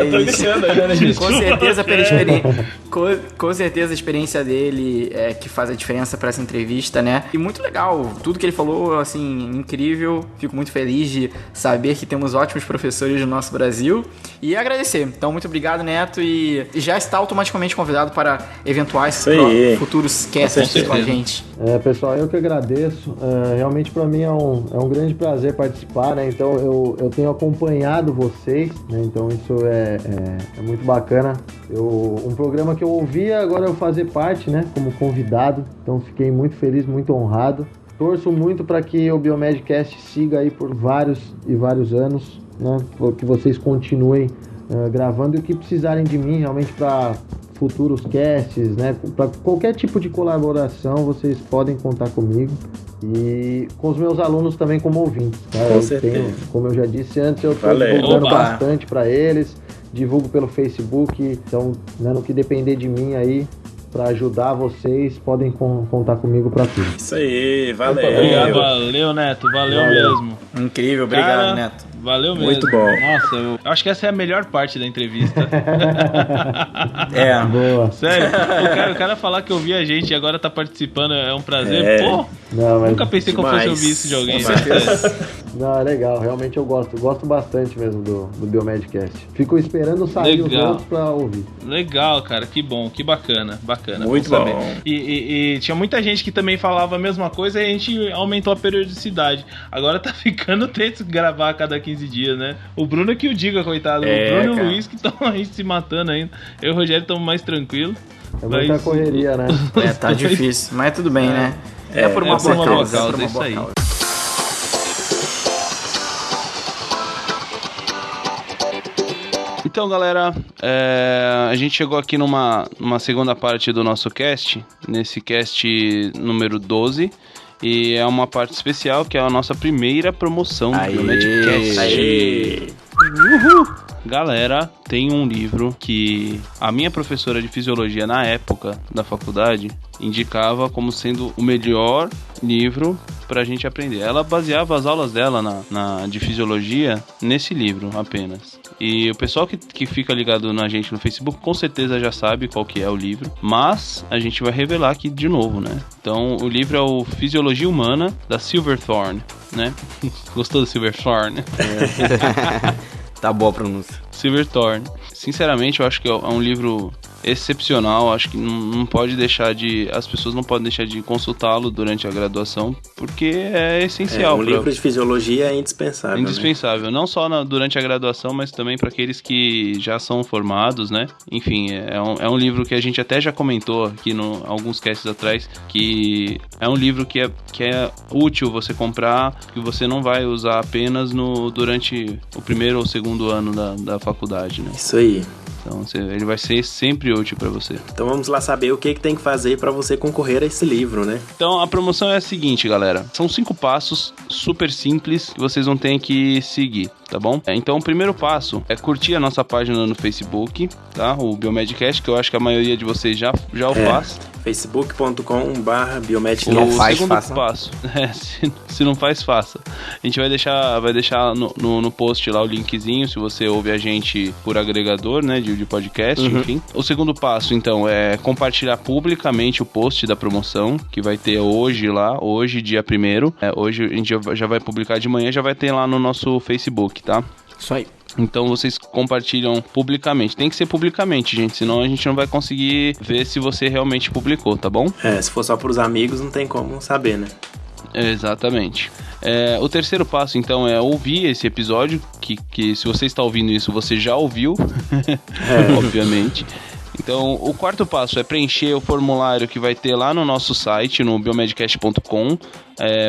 Eu tô iniciando ainda, né, gente? Com certeza a experiência dele é que faz a diferença para essa entrevista, né? E muito legal, tudo que ele falou, assim, incrível. Fico muito feliz de saber que temos ótimos professores no nosso Brasil. E agradecer. Então, muito obrigado, Neto. E já está automaticamente convidado para eventuais futuros casts com a gente. Pessoal, eu que agradeço. Realmente para mim é um grande prazer participar, né? Então eu tenho acompanhado vocês, né? Então isso é muito bacana. Um programa que eu ouvia, agora eu fazer parte, né? Como convidado. Então fiquei muito feliz, muito honrado. Torço muito para que o Biomedcast siga aí por vários e vários anos, né? Que vocês continuem gravando e o que precisarem de mim realmente para futuros casts, né? Para qualquer tipo de colaboração, vocês podem contar comigo e com os meus alunos também como ouvintes. Tá? Como eu já disse antes, eu estou divulgando bastante para eles, divulgo pelo Facebook, então, né, no que depender de mim aí, para ajudar vocês, podem contar comigo para tudo. Isso aí, valeu. Obrigado. Valeu, Neto, valeu mesmo. Incrível, obrigado, Neto. Valeu mesmo. Muito bom. Nossa, eu acho que essa é a melhor parte da entrevista. Boa. Sério, o cara falar que ouvia a gente e agora tá participando é um prazer. Pô, nunca pensei que eu fosse ouvir isso de alguém. Não, é legal, realmente eu gosto bastante mesmo do Biomedcast. Fico esperando sair os outros pra ouvir. Legal, cara, que bom, que bacana. Muito bom. E tinha muita gente que também falava a mesma coisa e a gente aumentou a periodicidade. Agora tá ficando tenso gravar a cada 15 dias, né? O Bruno que o diga, coitado. O Bruno e o Luiz que estão aí se matando ainda. Eu e o Rogério estamos mais tranquilos. É muita correria, né? Tá difícil, mas tudo bem, né? É por uma boa causa. É isso aí. Então, galera, a gente chegou aqui numa segunda parte do nosso cast, nesse cast número 12, e é uma parte especial que é a nossa primeira promoção do Biomedcast. Aê! Uhul! Galera, tem um livro que a minha professora de fisiologia na época da faculdade indicava como sendo o melhor livro pra gente aprender. Ela baseava as aulas dela de fisiologia nesse livro apenas. E o pessoal que fica ligado na gente no Facebook com certeza já sabe qual que é o livro, mas a gente vai revelar aqui de novo, né? Então, o livro é o Fisiologia Humana, da Silverthorne, né? Gostou do Silverthorne? Tá boa a pronúncia. Silverthorne. Sinceramente, eu acho que é um livro excepcional. Acho que não pode deixar as pessoas não podem deixar de consultá-lo durante a graduação, porque é essencial. Um livro de fisiologia é indispensável. Indispensável, né? Não só durante a graduação, mas também para aqueles que já são formados, né? Enfim, é um livro que a gente até já comentou aqui alguns casts atrás, que é um livro que é útil você comprar, que você não vai usar apenas durante o primeiro ou segundo ano da faculdade, né? Isso aí. Então ele vai ser sempre útil para você. Então vamos lá saber o que tem que fazer para você concorrer a esse livro, né? Então a promoção é a seguinte, galera. São 5 passos super simples que vocês vão ter que seguir, tá bom? Então o primeiro passo é curtir a nossa página no Facebook, tá? O Biomedcast, que eu acho que a maioria de vocês já o faz. facebook.com/biomedcast. O segundo passo, se não faz, faça. A gente vai deixar no post lá o linkzinho, se você ouve a gente por agregador, né, de podcast, enfim. O segundo passo, então, é compartilhar publicamente o post da promoção, que vai ter hoje, dia 1º. Hoje a gente já vai publicar de manhã, já vai ter lá no nosso Facebook, tá? Isso aí. Então vocês compartilham publicamente. Tem que ser publicamente, gente, senão a gente não vai conseguir ver se você realmente publicou, tá bom? Se for só pros amigos, não tem como saber, né? Exatamente. O terceiro passo, então, é ouvir esse episódio, que se você está ouvindo isso, você já ouviu, obviamente. Então, o quarto passo é preencher o formulário que vai ter lá no nosso site, no biomedcast.com.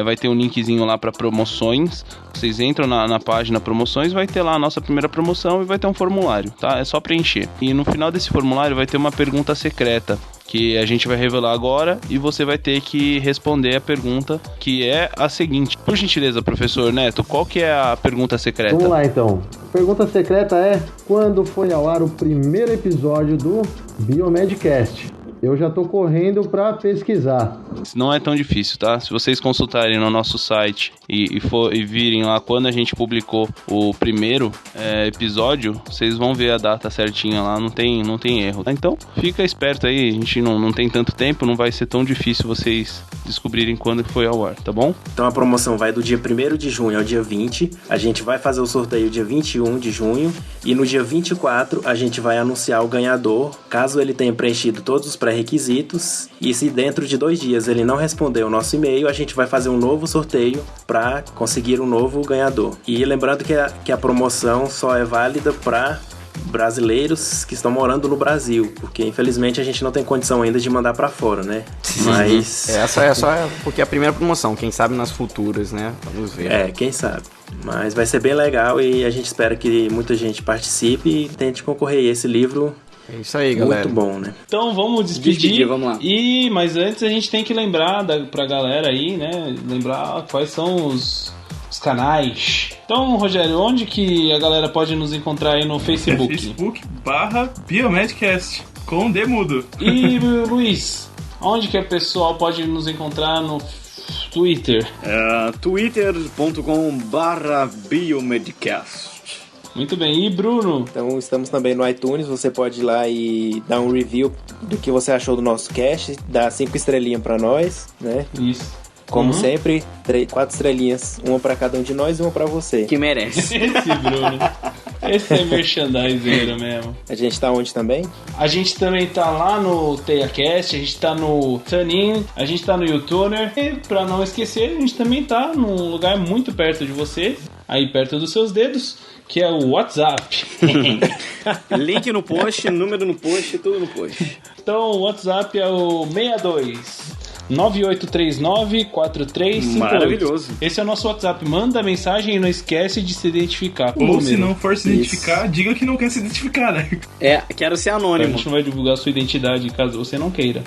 Vai ter um linkzinho lá para promoções. Vocês entram na página promoções, vai ter lá a nossa primeira promoção e vai ter um formulário, tá? É só preencher. E no final desse formulário vai ter uma pergunta secreta, que a gente vai revelar agora, e você vai ter que responder a pergunta, que é a seguinte. Por gentileza, professor Neto, qual que é a pergunta secreta? Vamos lá, então. A pergunta secreta é: quando foi ao ar o primeiro episódio do Biomedcast? Eu já tô correndo pra pesquisar. Não é tão difícil, tá? Se vocês consultarem no nosso site e virem lá quando a gente publicou o primeiro episódio, vocês vão ver a data certinha lá, não tem erro. Então, fica esperto aí, a gente não tem tanto tempo, não vai ser tão difícil vocês descobrirem quando foi ao ar, tá bom? Então a promoção vai do dia 1º de junho ao dia 20, a gente vai fazer o sorteio dia 21 de junho, e no dia 24 a gente vai anunciar o ganhador, caso ele tenha preenchido todos os pré-requisitos, e se dentro de 2 dias ele não responder o nosso e-mail, a gente vai fazer um novo sorteio para conseguir um novo ganhador. E lembrando que a promoção só é válida para brasileiros que estão morando no Brasil, porque infelizmente a gente não tem condição ainda de mandar para fora, né? Sim. Mas Essa é só porque é a primeira promoção, quem sabe nas futuras, né? Vamos ver. Quem sabe. Mas vai ser bem legal e a gente espera que muita gente participe e tente concorrer a esse livro. É isso aí, galera. Muito bom, né? Então vamos despedir. Vamos lá. Mas antes a gente tem que lembrar pra galera aí, né? Lembrar quais são os canais. Então, Rogério, onde que a galera pode nos encontrar aí no Facebook? Facebook/Biomedcast, com D mudo. E Luiz, onde que o pessoal pode nos encontrar no Twitter? twitter.com/Biomedcast. Muito bem, e Bruno? Então estamos também no iTunes, você pode ir lá e dar um review do que você achou do nosso cast, dar 5 estrelinhas pra nós, né? Isso. Como sempre, 4 estrelinhas, uma pra cada um de nós e uma pra você. Que merece. Esse Bruno. Esse é merchandiseiro mesmo. A gente tá onde também? A gente também tá lá no TeiaCast, a gente tá no TuneIn, a gente tá no YouTuner. E pra não esquecer, a gente também tá num lugar muito perto de você, aí perto dos seus dedos, que é o WhatsApp. Link no post, número no post, tudo no post. Então o WhatsApp é o 62 9839-4358. Maravilhoso. Esse é o nosso WhatsApp. Manda mensagem e não esquece de se identificar. Ou se não for se identificar, diga que não quer se identificar, né? Quero ser A anônimo. gente não vai divulgar a sua identidade caso você não queira.